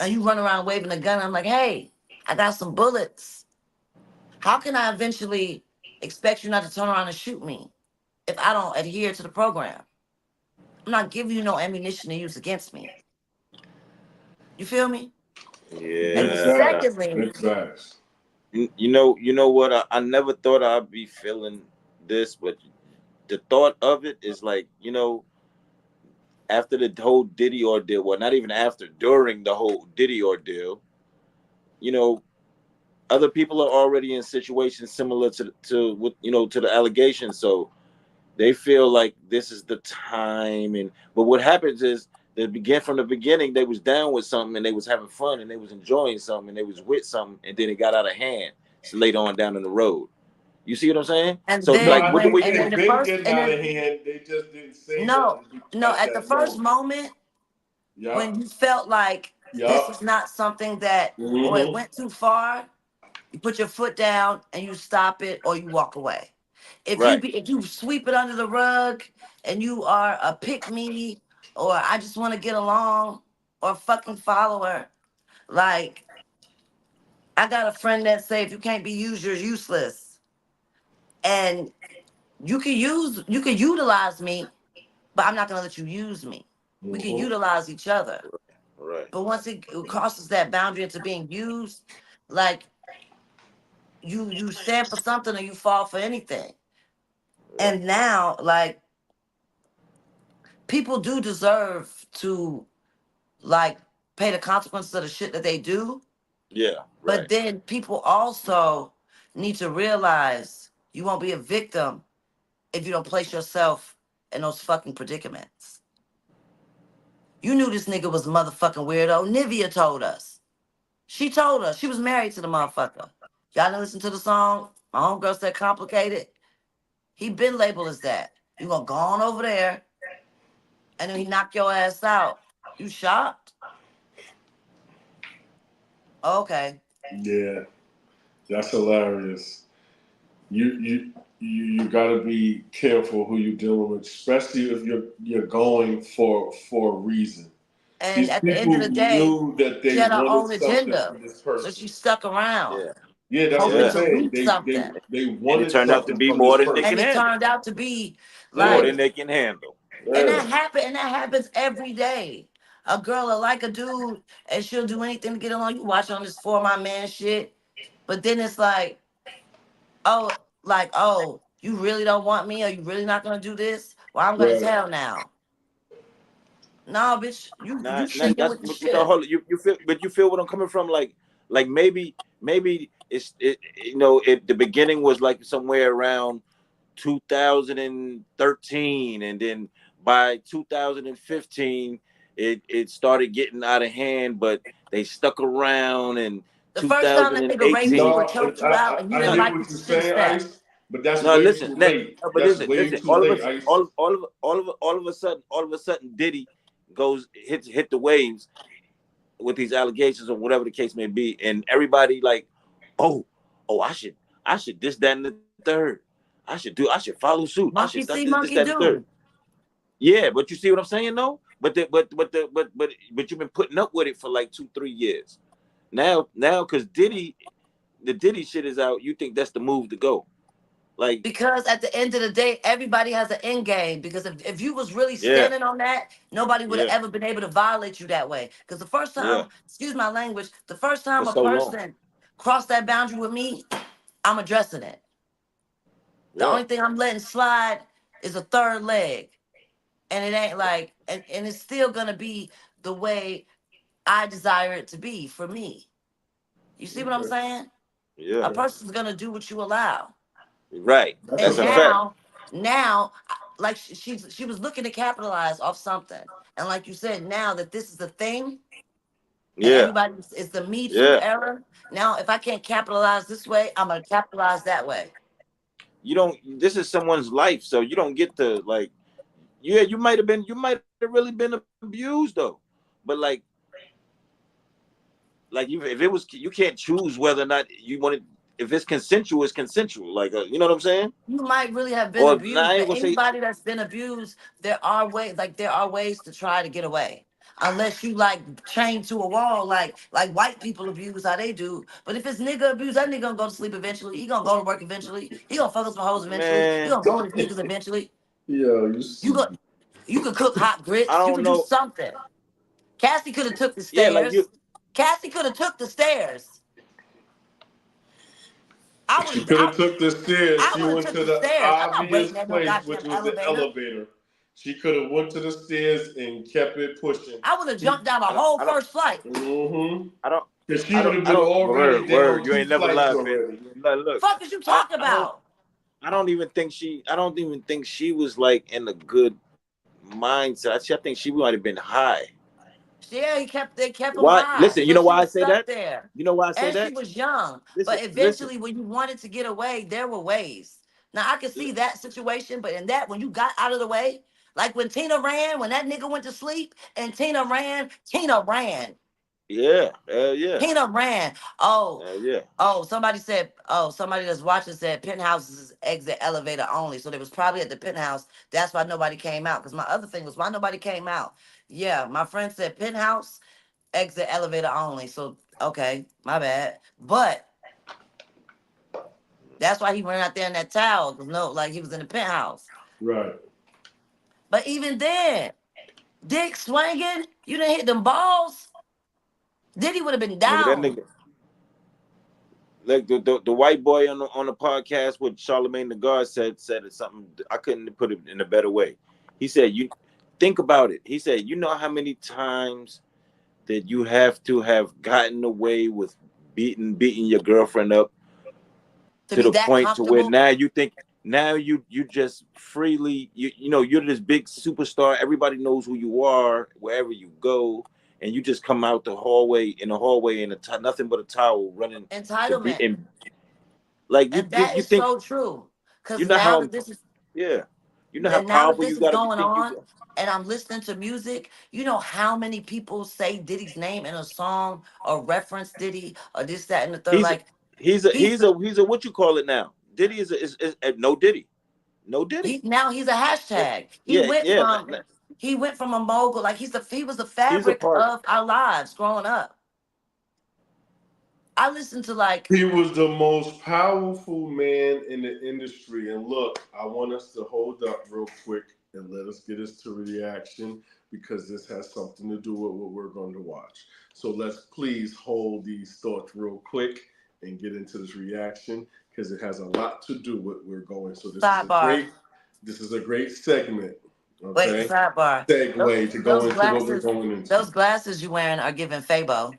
and you run around waving a gun, I'm like, hey, I got some bullets. How can I eventually expect you not to turn around and shoot me if I don't adhere to the program? I'm not giving you no ammunition to use against me. You feel me? Big And yeah. facts. secondly, Big facts. You know what? I never thought I'd be feeling this, but the thought of it is like, after the whole Diddy ordeal, well, not even after, during the whole Diddy ordeal, you know, other people are already in situations similar to the allegations, so they feel like this is the time. And but what happens is from the beginning, they was down with something and they was having fun and they was enjoying something and they was with something, and then it got out of hand. So later on down in the road, you see what I'm saying? and So No, then like, I what the when way think and you then they've the been first getting and out of then hand. They just didn't say no, nothing no, at at the that first moment. moment when Yup. you felt like this Yup. is not something that, or it Mm-hmm. went too far, you put your foot down and you stop it or you walk away. right, If you sweep it under the rug and you are a pick me or I just want to get along or fucking follower, like I got a friend that say if you can't be used, you're useless. And you can utilize me, but I'm not gonna let you use me. We can Mm-hmm. utilize each other. right, But once it crosses that boundary into being used, like you stand for something or you fall for anything. right. And now, like, people do deserve to like pay the consequences of the shit that they do. Yeah, But right. then people also need to realize you won't be a victim if you don't place yourself in those fucking predicaments. You knew this nigga was a motherfucking weirdo. Nivea told us. She told us she was married to the motherfucker. Y'all didn't listen to the song? My homegirl said complicated. He been labeled as that. You gonna go on over there and then he knock your ass out. You shocked? Okay. Yeah, that's hilarious. You gotta be careful who you're dealing with, especially if you're going for a reason. And These at the end of people the day, knew that she they had her wanted own something agenda. from this So person. she stuck around, Yeah, Yeah, that's what hoping I'm yeah. to saying. reap something. They And it wanted turned out to something be from more this than they person. can And it handle. turned out to be More like, than they can handle. Yeah, and that happens every day. A girl will like a dude and she'll do anything to get along. You watch on this For My Man shit. But then it's oh, oh, you really don't want me? Are you really not gonna do this? Well, I'm gonna right. tell now. No, bitch, you Not sticking that's with the but the shit. whole you feel, but you feel what I'm coming from. Like maybe the beginning was like somewhere around 2013, and then by 2015 it started getting out of hand, but they stuck around in The first time that nigga raped you 2018. or No, choked you out and you I didn't No, hear like what it, you're you should have saying, stepped. Ice, but that's no, way listen, too late. but That's listen. way too late, Ice. All of a sudden, Diddy goes hit the waves with these allegations or whatever the case may be, and everybody like, oh, I should this, that, and the third. I should follow suit. I Monkey should see, this, monkey that, and the third. do. Yeah, but you see what I'm saying, though? But you've been putting up with it for like 2-3 years. Now, because the Diddy shit is out, you think that's the move to go? Like, Because at the end of the day, everybody has an end game. Because if you was really yeah, standing on that, nobody would have yeah, ever been able to violate you that way. Because the first yeah, time, excuse my language, the first for time a so long. person crossed that boundary with me, I'm addressing it. The Yeah, only thing I'm letting slide is a third leg. And it ain't like, and it's still gonna be the way I desire it to be for me. You see what I'm Okay. saying? yeah, A Okay. person's gonna do what you allow. right. That's a And That's a fact. fact. now, like she was looking to capitalize off something. And like you said, now that this is a thing and Yeah, everybody is the Me Too yeah. era, now if I can't capitalize this way, I'm gonna capitalize that way. You don't. This is someone's life, so you don't get to like. Yeah, you might have really been abused though, but like if it was, you can't choose whether or not you want it. If it's consensual, it's consensual. Like, you know what I'm saying? You might really have been Or nah, I abused, ain't but gonna say. anybody that's been abused, there are ways to try to get away. Unless you like chained to a wall, like white people abuse how they do. But if it's nigga abuse, that nigga gonna go to sleep eventually. He gonna go to work eventually. He gonna fuck with some hoes eventually. He Man, gonna go with his niggas eventually. Yo, You go, you could cook hot I grits. You don't could do know. something. Cassie could have took the Yeah, like stairs. Cassie could have took the stairs. I she would could have I, took the stairs. I She would have went took to the the stairs. I'm not obvious waiting at no place, goddamn which was the elevator. elevator. She could have went to the stairs and kept it pushing. I would have jumped down a whole I don't. first flight. Mm-hmm. I don't. Because she would have been Word, already word. down You 2 ain't never flights lied, bitch. already. Look, Fuck is you talking about? I don't even think she. I don't even think she was like in a good mindset. I think she might have been high. Yeah, they kept him Why? high. Listen, you So know she why I was say stuck that? there. You know why I say And she that? was young. Listen, But listen. eventually when you wanted to get away, there were ways. Now I can see that situation, but in that when you got out of the way, like when Tina ran, when that nigga went to sleep and Tina ran. Yeah, yeah, Tina ran. Oh, yeah. somebody that's watching said penthouses is exit elevator only. So they was probably at the penthouse. That's why nobody came out. Because my other thing was why nobody came out. Yeah, my friend said penthouse, exit elevator only. So okay, my bad. But that's why he ran out there in that towel. Cause no, like he was in the penthouse. Right. But even then, dick swinging, you didn't hit them balls. Diddy would have been Nigga, that down. nigga, like the white boy on the podcast with Charlemagne the God said it something. I couldn't put it in a better way. He said, "You think about it." He said, "You know how many times that you have to have gotten away with beating your girlfriend up To to be the that point to where comfortable. now you think you just freely you know you're this big superstar. Everybody knows who you are wherever you go." And you just come out the hallway in nothing but a towel running to be Entitlement. in. Like And that you is think so true. you Because know now how that this is yeah now that powerful this you is gotta be. going Think you on and I'm listening to music, you know how many people say Diddy's name in a song or reference Diddy or this, that, and the third. he's Like he's he's a what you call it now? Diddy is no Diddy, no Diddy. he's a hashtag. Yeah, yeah. He went from a mogul, like he was the He's a fabric part. of our lives growing up. I listened to like He was the most powerful man in the industry. And look, I want us to hold up real quick and let us get us to reaction because this has something to do with what we're going to watch. So let's please hold these thoughts real quick and get into this reaction because it has a lot to do with where we're going. So sidebar. this is a great segment. Wait, Okay. Sidebar. Segue to go into what we're going into. Those glasses you wearing are giving Fabo.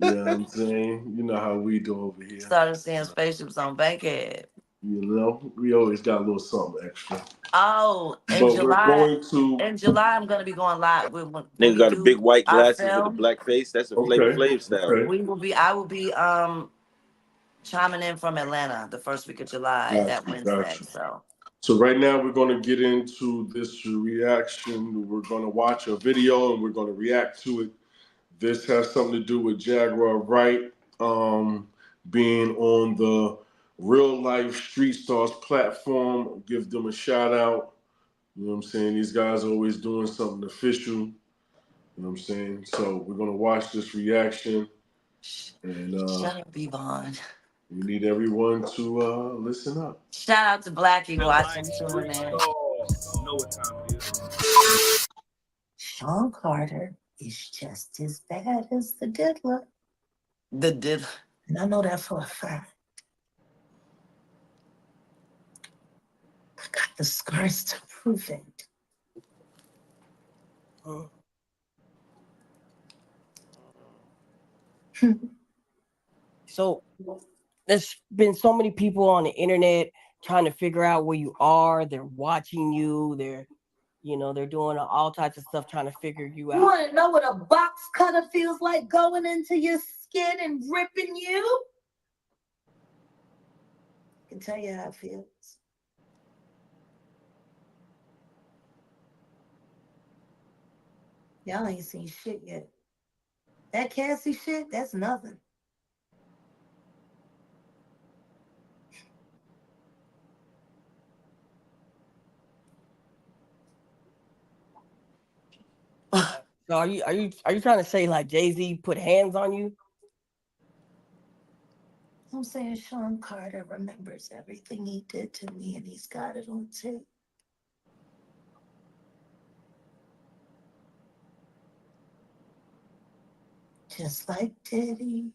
You know what I'm saying? You know how we do over here. Started seeing spaceships on Bankhead. You know, we always got a little something extra. Oh, in But we're July, going to. I'm gonna be going live when Nigga we got a big do white our glasses with a film. black face. That's a Flavor Okay. Flav style. Okay. I will be chiming in from Atlanta the first week of July, that Wednesday. Gotcha. So right now we're going to get into this reaction. We're going to watch a video and we're going to react to it. This has something to do with Jaguar Wright. being on the Real Life Street Stars platform. Give them a shout out. You know what I'm saying? These guys are always doing something official. You know what I'm saying? So we're gonna watch this reaction, and Shut up, Yvonne. we need everyone to listen up. Shout out to Blackie watching too, man. You know what time it is. Sean Carter is just as bad as the diddler. The diddler. And I know that for a fact. I got the scars to prove it. So there's been so many people on the internet trying to figure out where you are. They're watching you. They're doing all types of stuff trying to figure you out. You want to know what a box cutter feels like going into your skin and ripping you? I can tell you how it feels. Y'all ain't seen shit yet. That Cassie shit, that's nothing. So are you trying to say like Jay-Z put hands on you? I'm saying Sean Carter remembers everything he did to me and he's got it on tape. Just like Diddy.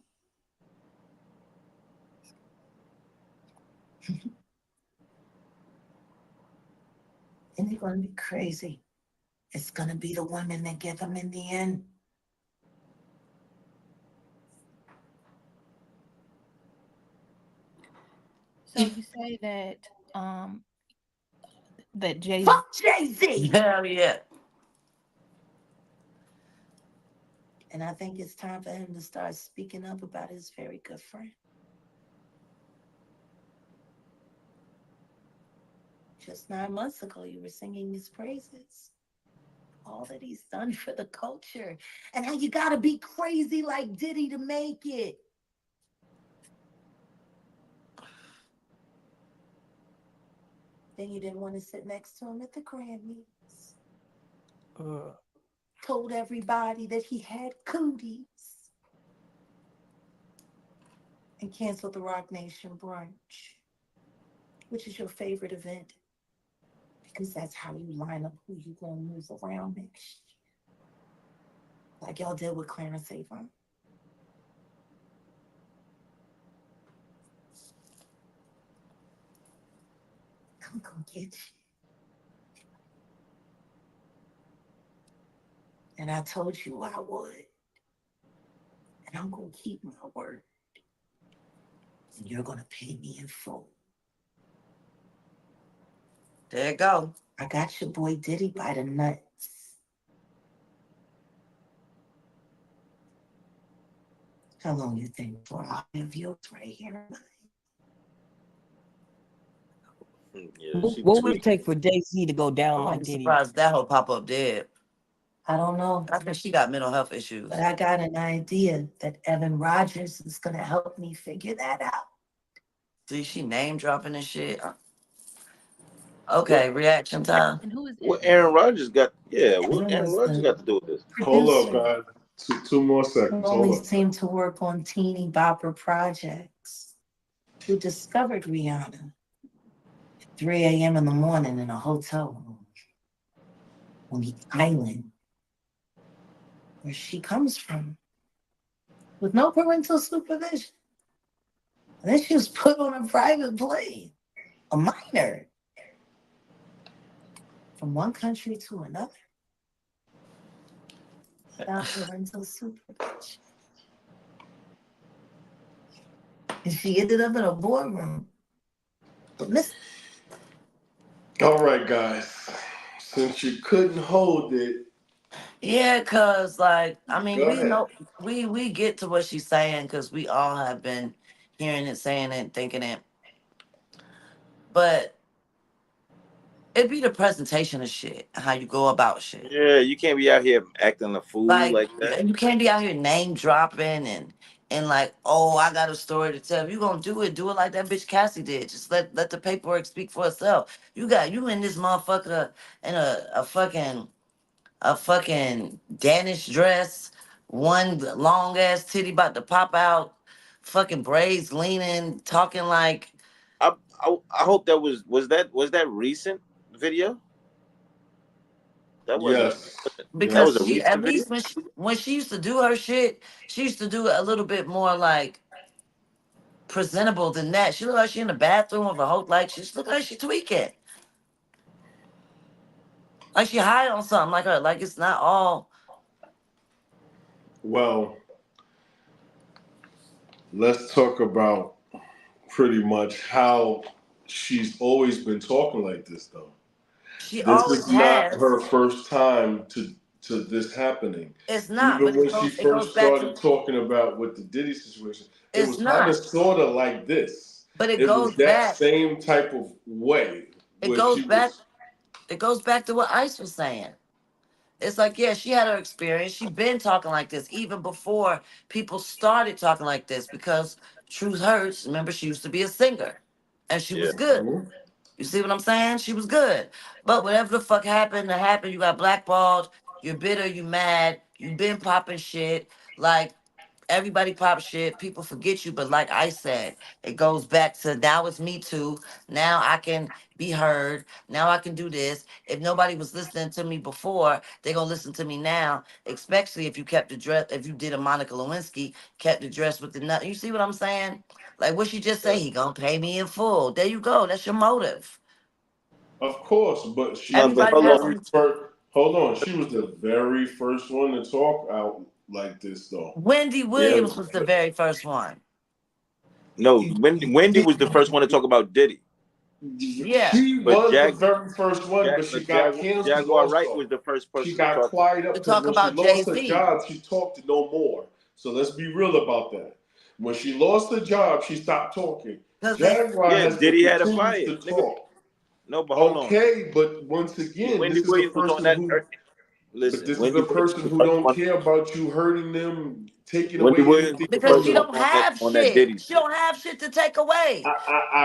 And they're going to be crazy. It's going to be the women that get them in the end. So you say that Jay-Z. Fuck Jay-Z! Hell yeah. And I think it's time for him to start speaking up about his very good friend. Just 9 months ago, you were singing his praises. All that he's done for the culture. And how you gotta be crazy like Diddy to make it. Then you didn't want to sit next to him at the Grammys. Told everybody that he had cooties. And canceled the Rock Nation brunch, which is your favorite event. Because that's how you line up who you gonna move around next year. Like y'all did with Clarence Avant. I'm gonna get you. And I told you I would. And I'm gonna keep my word. And you're gonna pay me in full. There you go. I got your boy Diddy by the nuts. How long you think for all of yours right here? Yeah, What would it take for Jay-Z to go down like I'm Diddy? surprised that whole pop up dead. I don't know. I think she got mental health issues. But I got an idea that Evan Rogers is gonna help me figure that out. See, she name dropping and shit. Okay, reaction time. And who is What Aaron Rodgers got? Yeah, what Evan Aaron was Rodgers the got to do with this? Hold producer. up, guys. Two more seconds. Who Hold only up. seemed to work on teeny bopper projects. Who discovered Rihanna at 3 a.m. in the morning in a hotel room on the island where she comes from with no parental supervision. And then she was put on a private plane, a minor, from one country to another without parental supervision. And she ended up in a boardroom. But Miss All right, guys. Since you couldn't hold it, yeah, cause like I mean go we ahead. know we get to what she's saying because we all have been hearing it, saying it, thinking it. But it'd be the presentation of shit, how you go about shit. Yeah, you can't be out here acting a fool like that. You can't be out here name dropping and and like, oh, I got a story to tell. If you gonna do it like that bitch Cassie did. Just let the paperwork speak for itself. You in this motherfucker in a fucking Danish dress, one long ass titty about to pop out, fucking braids leaning, talking like. I hope that was that recent video. That wasn't. Yes. That was Because a she, at recent video. least when she used to do her shit, she used to do it a little bit more like presentable than that. She look like she in the bathroom of a whole, like she look like she tweaking, like she high on something, like her, like it's not all. Well, let's talk about pretty much how she's always been talking like this, though. She This always is not has. her first time to this happening. It's not, Even but when she it goes first back to. started talking about with the Diddy situation, it It's was kind of not, sort of like this. but it It was goes that back. same type of way It where goes she back. was. It goes back to what Ice was saying. It's like, yeah, she had her experience. She been talking like this even before people started talking like this because truth hurts. Remember, she used to be a singer and she Yeah. was good. Mhm. You see what I'm saying? She was good. But whatever the fuck happened to happen, you got blackballed, you're bitter, you mad, you been popping shit. Like everybody pop shit, people forget you. But like I said, it goes back to now it's me too. Now I can be heard. Now I can do this. If nobody was listening to me before, they gonna listen to me now. Especially if you kept the dress, if you did a Monica Lewinsky, kept the dress with the nut. You see what I'm saying? Like what she just say, he gonna pay me in full. There you go. That's your motive. Of course, but she No, was but the Everybody hold has on. very some. first. Hold on, she was the very first one to talk out like this, though. Wendy Yeah. Williams was the very first one. No, Wendy was the first one to talk about Diddy, Yeah. She but was the very first one, but she got canceled Jaguar Wright also. was the first She person to got talk. quiet To up because talk when she about lost her Jay-Z. job, she talked no more. So let's be real about that. When she lost her job, she stopped talking. Because they Jaguar Yeah, has to Diddy had a continue fire, to nigga. talk. No, but hold on. Okay, but once again, Wendy this is a Williams was on person that. who. But Listen, this is Wendy a Williams person was the who first don't one. care about you hurting them, taking Wendy away Williams anything was the because from first she one them. don't on have that shit. Diddy She shit. don't have shit to take away.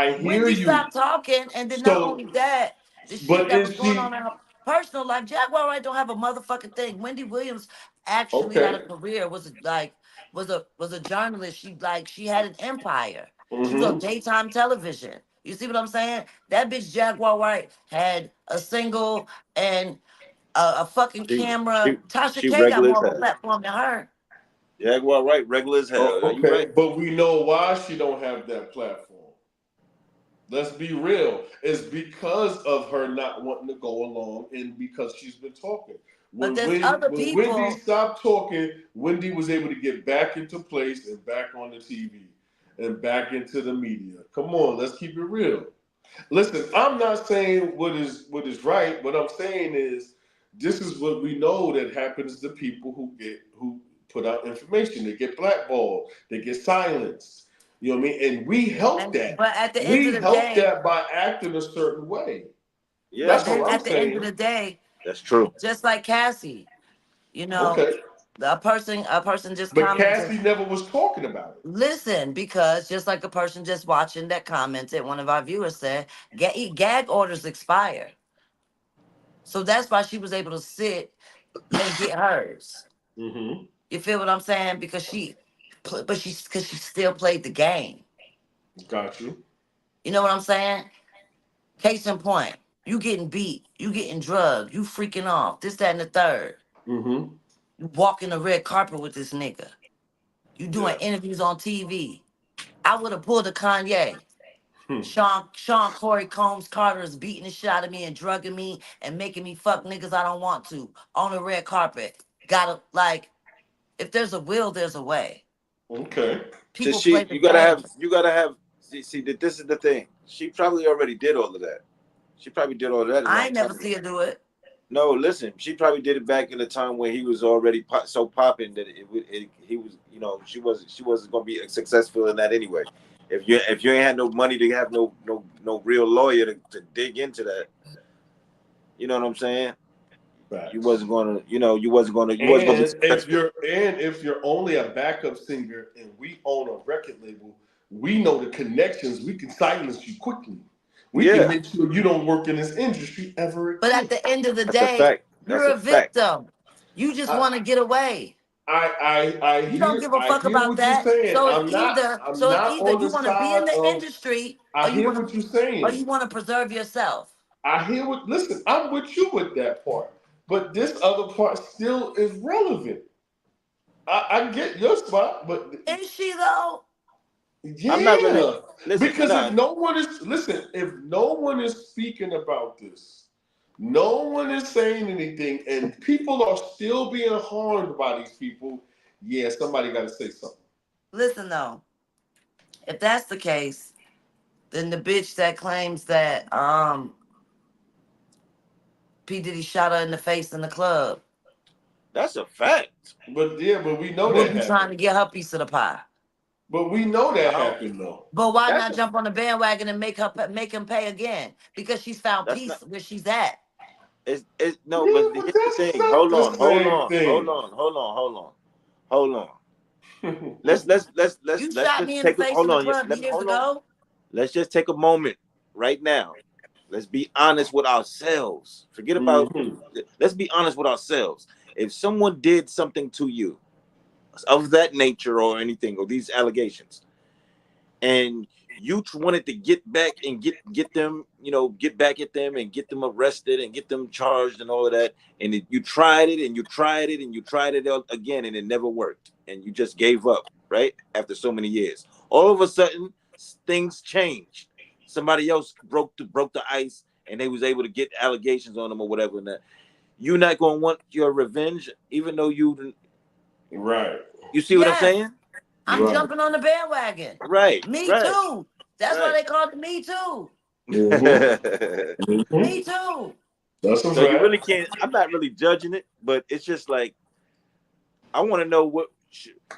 I hear Wendy you. stopped talking, and then not So, only that, the shit but that was is going she on in her personal life. Jaguar Wright don't have a motherfucking thing. Wendy Williams actually had a okay? career. Was a journalist. She had an empire. She was on Mm-hmm. daytime television. You see what I'm saying? That bitch Jaguar Wright had a single and a fucking She camera. she Tasha she K got regular more as of a hell. platform than her. Jaguar Wright, regular as hell. Are you right? Okay, but we know why she don't have that platform. Let's be real. It's because of her not wanting to go along and because she's been talking. But When there's when other when Wendy people. stopped talking, Wendy was able to get back into place and back on the TV and back into the media. Come on, let's keep it real. Listen, I'm not saying what is right. What I'm saying is this is what we know that happens to people who put out information. They get blackballed. They get silenced. You know what I mean? And we help that. But at the end of We the help day, that by acting a certain way. Yeah, but That's then all I'm at the end of saying. the day, that's true. just like Cassie, Okay. a person just But commented. Cassie never was talking about it. Listen, because just like a person just watching that commented, one of our viewers said, gag orders expire. So that's why she was able to sit and get hers. Mm-hmm. You feel what I'm saying? Because she still played the game. Got you. You know what I'm saying? Case in point, you getting beat, you getting drugged, you freaking off, this, that, and the third. Mm-hmm. You walking the red carpet with this nigga. You doing Yeah. interviews on TV. I would have pulled a Kanye. Hmm. Sean Corey Combs Carter is beating the shit out of me and drugging me and making me fuck niggas I don't want to on the red carpet. Gotta, like, if there's a will, there's a way. Okay. So People play the you gotta game. have see that this is the thing. She probably already did all of that. She probably did all of that a I long ain't time never ago. see her do it. No, listen, she probably did it back in the time when he was already so popping that he was, she wasn't gonna be successful in that anyway. If you ain't had no money to have no real lawyer to dig into that, you know what I'm saying? Facts. You wasn't gonna be And successful. if you're only a backup singer and we own a record label, we know the connections. We can silence you quickly. We can Yeah, make sure you don't work in this industry ever But at again. the end of the that's a day, fact. That's you're a a fact. victim. You just I want to get away. You don't give a I fuck hear about what you're that. saying. So I'm not it's either on you the want to be in side the of. industry I hear what you're or saying. you want to preserve yourself. I hear what. Listen, I'm with you with that part, but this other part still is relevant. I get your spot, but Is she though? I'm not really yeah, listen. because Nah, if no one is speaking about this, no one is saying anything, and people are still being harmed by these people. Yeah, somebody got to say something. Listen though, if that's the case, then the bitch that claims that P. Diddy shot her in the face in the club that's a fact. But we know will that be trying to happened. get her piece of the pie. But we know that I don't, happened though. But why that's not a jump on the bandwagon and make him pay again? Because she's found that's not peace where she's at. it's no, but Yeah, but here's the that's thing. not the same thing. Hold on. You Let's shot just me in the take a face in hold the on. club Let me years hold on. ago. Let's just take a moment right now. Let's be honest with ourselves. Forget about. Hmm. Let's be honest with ourselves. If someone did something to you of that nature or anything or these allegations, and you wanted to get back and get them, get back at them and get them arrested and get them charged and all of that, and you tried it and you tried it and you tried it again and it never worked, and you just gave up, right? After so many years, all of a sudden things changed. Somebody else broke the ice and they was able to get allegations on them or whatever. And that you're not going to want your revenge, even though Right. you see what I'm Yes, saying? I'm Right. jumping on the bandwagon. Right, Me right, too. That's why right. they called it Me Too. Hmm. Me Too. That's a So you really fact. can't. I'm not really judging it, but it's just like I want to know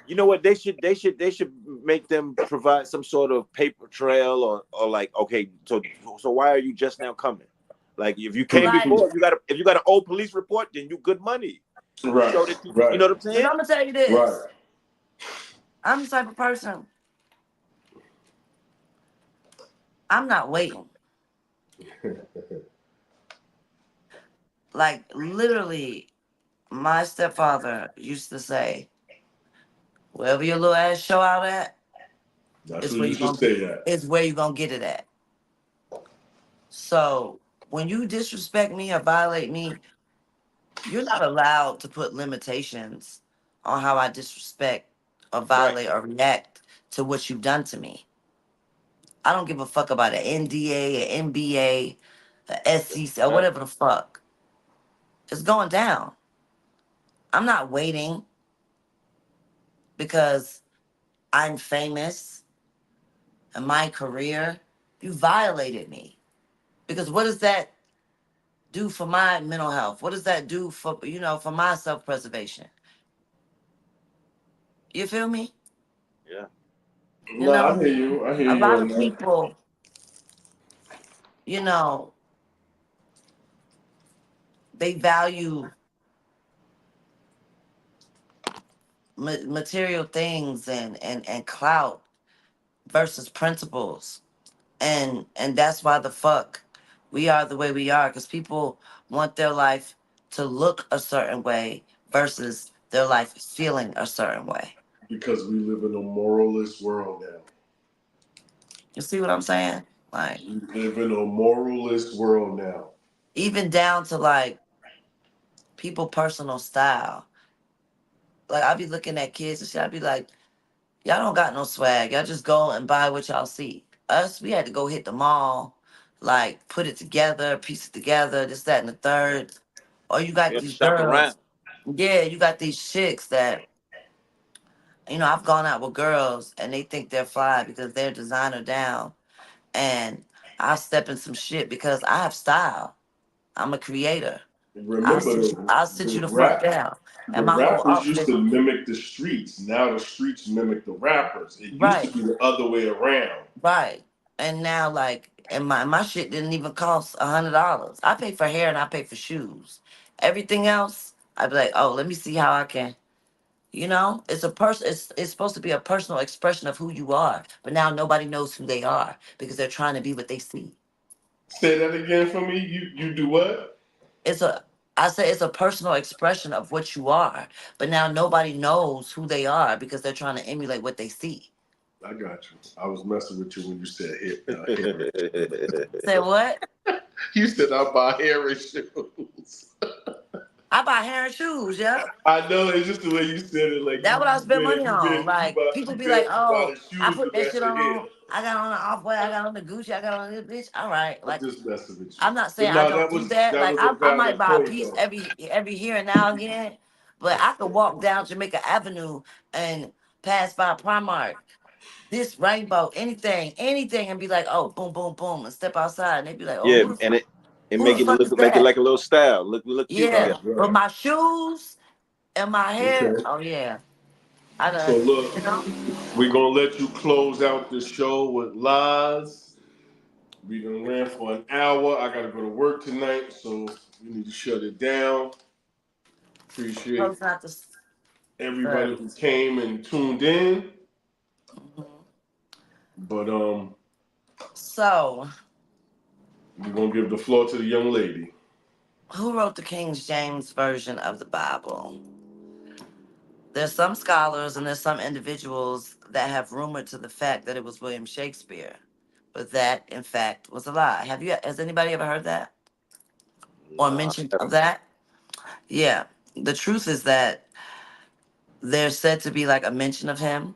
you know what they should make them provide some sort of paper trail or like, okay, so why are you just now coming? Like if you came Like, before, if you got an old police report, then you good money. You Right. show that you Right. know what I'm because saying? I'm gonna tell you this. Right. I'm the type of person. I'm not waiting. Like literally, my stepfather used to say, "Wherever your little ass show out at, That's is what where you you should gonna get. stay at. Is where you gonna get it at." So when you disrespect me or violate me, you're not allowed to put limitations on how I disrespect or Right. violate or react to what you've done to me. I don't give a fuck about an NDA, an NBA, a SEC, or Right. whatever the fuck. It's going down. I'm not waiting because I'm famous in my career. You violated me. Because what does that do for my mental health? What does that do for, for my self-preservation? You feel me? Yeah. You No, I know, hear you. I hear a you lot on of that. people, you know, they value material things and clout versus principles. And that's why the fuck we are the way we are, because people want their life to look a certain way versus their life feeling a certain way. Because we live in a moralist world now. You see what I'm saying? Like, We live in a moralist world now. even down to like people personal style. Like I be looking at kids and shit, I be like, y'all don't got no swag. Y'all just go and buy what y'all see. Us, we had to go hit the mall, like put it together, piece it together, this, that, and the third. Or you You got have to these shop around. girls. Yeah, you got these chicks that, I've gone out with girls and they think they're fly because they're designer down. And I'll step in some shit because I have style. I'm a creator. Remember, I'll sit the you the fuck rap, down. the And my whole rappers used outfit, to mimic the streets. Now the streets mimic the rappers. It used to right, be the other way around. right. And now like and my shit didn't even cost $100. I pay for hair and I pay for shoes. Everything else, I'd be like, oh, let me see how I can. You know, it's a person. It's supposed to be a personal expression of who you are, but now nobody knows who they are because they're trying to be what they see. Say that again for me. You do what? It's a I say it's a personal expression of what you are, but now nobody knows who they are because they're trying to emulate what they see. I got you. I was messing with you when you said hair. Say what? You said I buy hair and shoes. I buy hair and shoes, yeah. I know it's just the way you said it. Like That's what I spend money on. you Like buy people be like, you buy "Oh, the I shoes put to that match shit the hair. on. I got on the off white. I got on the Gucci. I got on this bitch. All right, I'm like just messing with you. I'm not But saying I no, don't do that. that Like was a I might valid buy a point piece though. every here and now and again, but I could walk down Jamaica Avenue and pass by Primark, this rainbow, anything, and be like, "Oh, boom, boom, boom," and step outside, and they be like, "Oh, Yeah, and it who make the it fuck look is make it that?" like a little style. Look cute Yeah, together. Right, but right. my shoes and my hair, Okay. oh yeah, I So done, look, you know. we're gonna let you close out the show with lies. We done ran for an hour. I gotta go to work tonight, so we need to shut it down. Appreciate Close out the. everybody who came and tuned in. Mhm. But So, we're gonna give the floor to the young lady. who wrote the King James version of the Bible? There's some scholars and there's some individuals that have rumored to the fact that it was William Shakespeare, but that in fact was a lie. Has anybody ever heard that or Nah, mentioned of that? Yeah. The truth is that there's said to be like a mention of him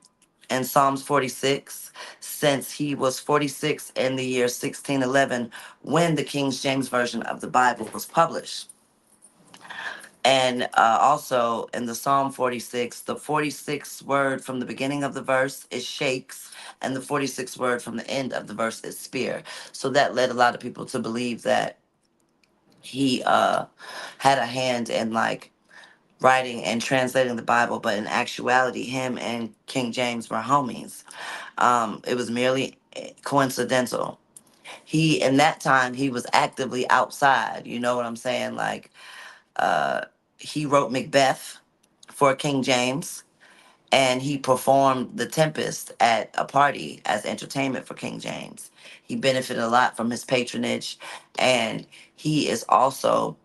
in Psalms 46, since he was 46 in the year 1611 when the King James version of the Bible was published. And also in the Psalm 46, the 46th word from the beginning of the verse is shakes, and the 46th word from the end of the verse is spear. So that led a lot of people to believe that he had a hand in like writing and translating the Bible, but in actuality, him and King James were homies. It was merely coincidental. In that time, he was actively outside. You know what I'm saying? Like, uh, he wrote Macbeth for King James, and he performed The Tempest at a party as entertainment for King James. He benefited a lot from his patronage, and he is also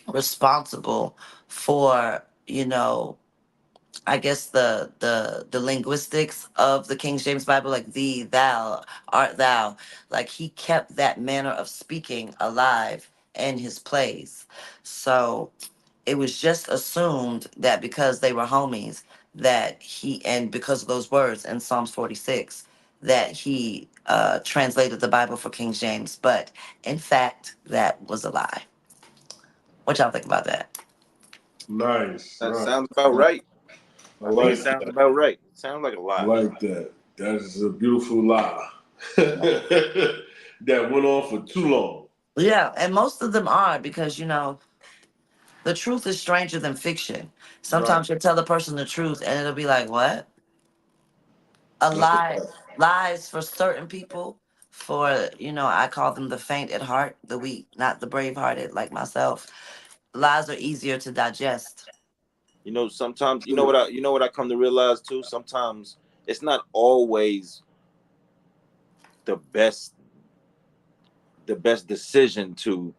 responsible for, I guess the linguistics of the King James Bible, like thee, thou, art thou, like he kept that manner of speaking alive in his plays. So it was just assumed that because they were homies, and because of those words in Psalms 46, that he translated the Bible for King James. But in fact, that was a lie. What y'all think about that? Nice, that nice. sounds about right. I I think it like sounds that. about right. Sounds like a I lie. like that. That is a beautiful lie. That went on for too long. Yeah, and most of them are because, the truth is stranger than fiction. Right. Sometimes you'll tell the person the truth and it'll be like, what? A That's a lie fact. lies for certain people, for, I call them the faint at heart, the weak, not the brave hearted like myself. Lies are easier to digest. Sometimes True. you know what I come to realize too. Sometimes it's not always the best decision to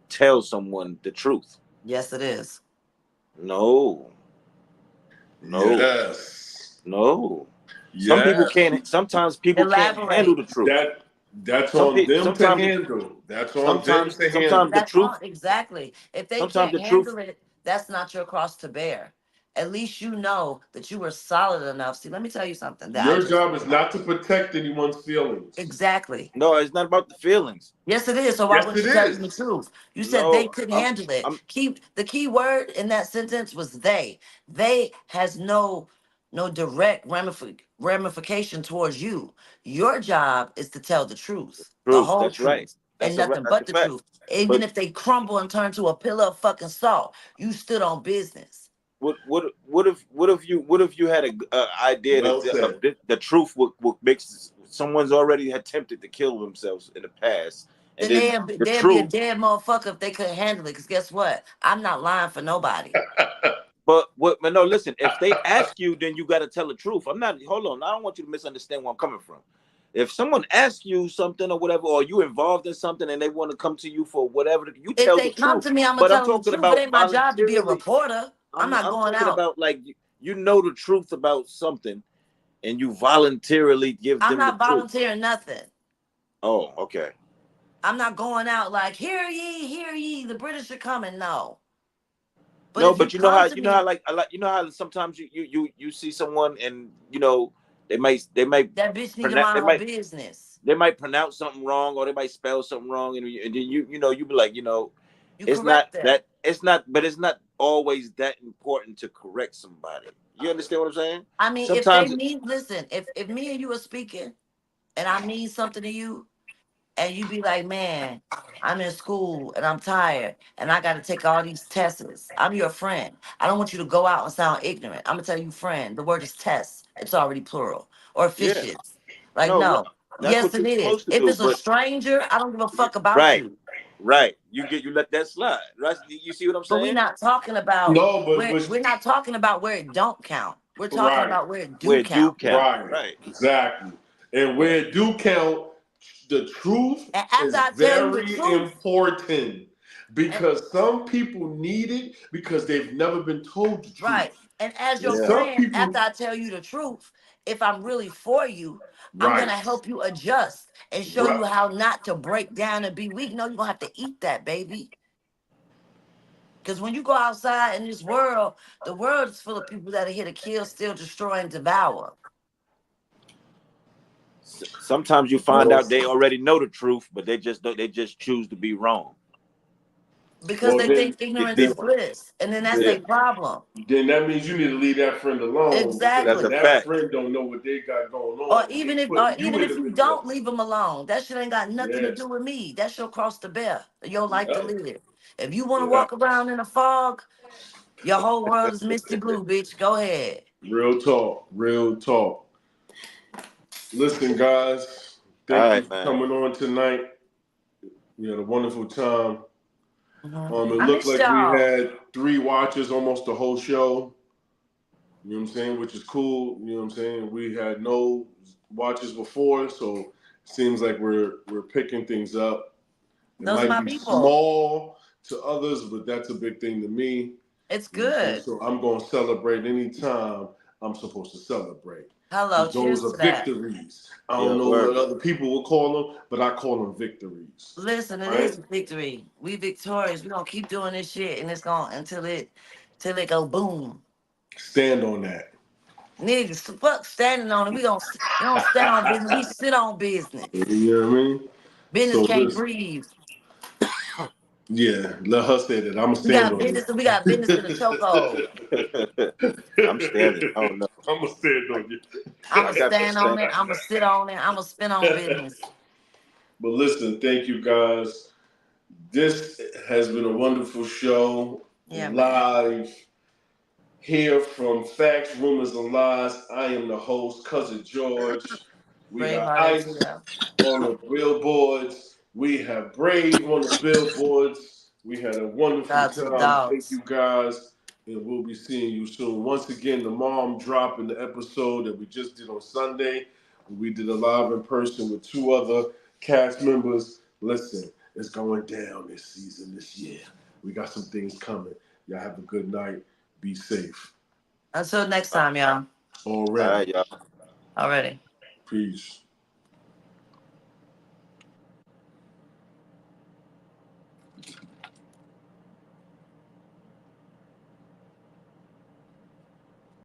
tell someone the truth. Yes, it is. No, no, Yes. no. Some people Yes. can't. Sometimes people can't handle Elaborate. the truth. That's on them to Sometimes handle. That's on them to sometimes handle. the That's truth. all exactly. If they Sometimes can't the truth. handle it, that's not your cross to bear. At least you know that you were solid enough. See, let me tell you something that I Your just job is not to protect anyone's feelings. exactly. No, it's not about the feelings. Yes, it is. So why Yes, wouldn't it you tell them the is. truth? You said they No, couldn't handle it. Keep the key word in that sentence was they. They has no direct ramification towards you. Your job is to tell the truth, the truth. whole That's right. truth, and nothing That's a but the fact. truth. Even But if they crumble and turn to a pillar of fucking salt, you stood on business. what if you had a idea Well that said. the truth would make someone's already attempted to kill themselves in the past, And then then they'd be a dead motherfucker if they couldn't handle it. Because guess what? I'm not lying for nobody. But no, listen, if they ask you, then you got to tell the truth. Hold on. I don't want you to misunderstand where I'm coming from. If someone asks you something or whatever, or you involved in something and they want to come to you for whatever, you If tell they the come truth. to me, I'm But gonna I'm tell them the talking truth. It about ain't my job to be a voluntarily. reporter. I'm not going talking out. about like you know the truth about something and you voluntarily give I'm them the not truth. volunteering nothing. Oh, okay. I'm not going out like, hear ye, the British are coming. No. But No, if you but you know come how to you know how me, like I like you know how sometimes you see someone and you know they might that bitch need to mind her business. they might pronounce something wrong or they might spell something wrong and then you know you be like, you know, You it's correct them. it's not always that important to correct somebody. You understand what I'm saying? I mean, if they Sometimes mean, listen, if me and you are speaking and I mean something to you and you be like, man, I'm in school and I'm tired and I got to take all these tests. I'm your friend. I don't want you to go out and sound ignorant. I'm going to tell you friend. The word is test. It's already plural. Or yeah. fishes. Like, No, no. that's Yes, what it you're is. supposed to If do, it's a but stranger, I don't give a fuck about right. you. Right. You let that slide. Right? You see what I'm But we're saying? not talking about No, we're not talking about where it don't count. We're talking right, about where it do Where it do count. count. right, Right. exactly. And Yeah. where it do count, the truth And after is I tell you the very truth, important and, because some people need it because they've never been told the right. truth. And as And your Yeah. some friend, people, after I tell you the truth, if I'm really for you, I'm right, gonna help you adjust and show you right. how not to break down and be weak. No, you're gonna have to eat that, baby. Because when you go outside in this world, the world is full of people that are here to kill, steal, destroy, and devour. Sometimes you find Well, out they already know the truth, but they just choose to be wrong. Because well they think ignorance is then, bliss. And then that's Yeah. their problem. then that means you need to leave that friend alone because That's Exactly. a that fact. friend don't know what they got going Or on. They even if put you in the you video. don't leave them alone, that shit ain't got nothing to Yeah, do with me. That's your cross to bear, your life to yeah, live. If you want to yeah. walk around in a fog, your whole world is misty blue, bitch. Go ahead. Real talk, real talk. Listen, guys, All thank you right, for man. coming on tonight. We had a wonderful time. It I looked miss like we y'all. had 3 watches almost the whole show. You know what I'm saying? Which is cool. You know what I'm saying? We had no watches before, so it seems like we're picking things up. It Those are might my be people. small to others, but that's a big thing to me. It's You know what I'm saying? good. So I'm going to celebrate anytime I'm supposed to celebrate. Hello, Because those cheers are to that. victories. I Yeah, don't know word. what other people will call them, but I call them victories. Listen, it Right? is a victory. We victorious. We gonna keep doing this shit, and it's gonna till it go boom. Stand on that. Niggas, fuck standing on it. We don't stand on business. We sit on business. You know what I mean? Business So can't listen, breathe. yeah, let her say that. I'm going to We stand got on business. We got business in the chokehold. I'm standing. it. I don't know. I'm going to stand on you. I'ma I got to stand on stand. it. I'ma sit on it. I'ma spin on business. But listen, thank you guys. This has been a wonderful show Yeah, man. live here from Facts, Rumors, and Lies. I am the host, Cousin George. We got Braveheart as Ice well. on the billboards. We have Brave on the billboards. We had a Shout wonderful out to the time. Thank dogs. you guys. And we'll be seeing you soon. Once again, the mom dropping the episode that we just did on Sunday. We did a live in person with 2 other cast members. Listen, it's going down this season, this year. We got some things coming. Y'all have a good night. Be safe. Until next time, y'all. All Already. right, y'all. Already. Peace.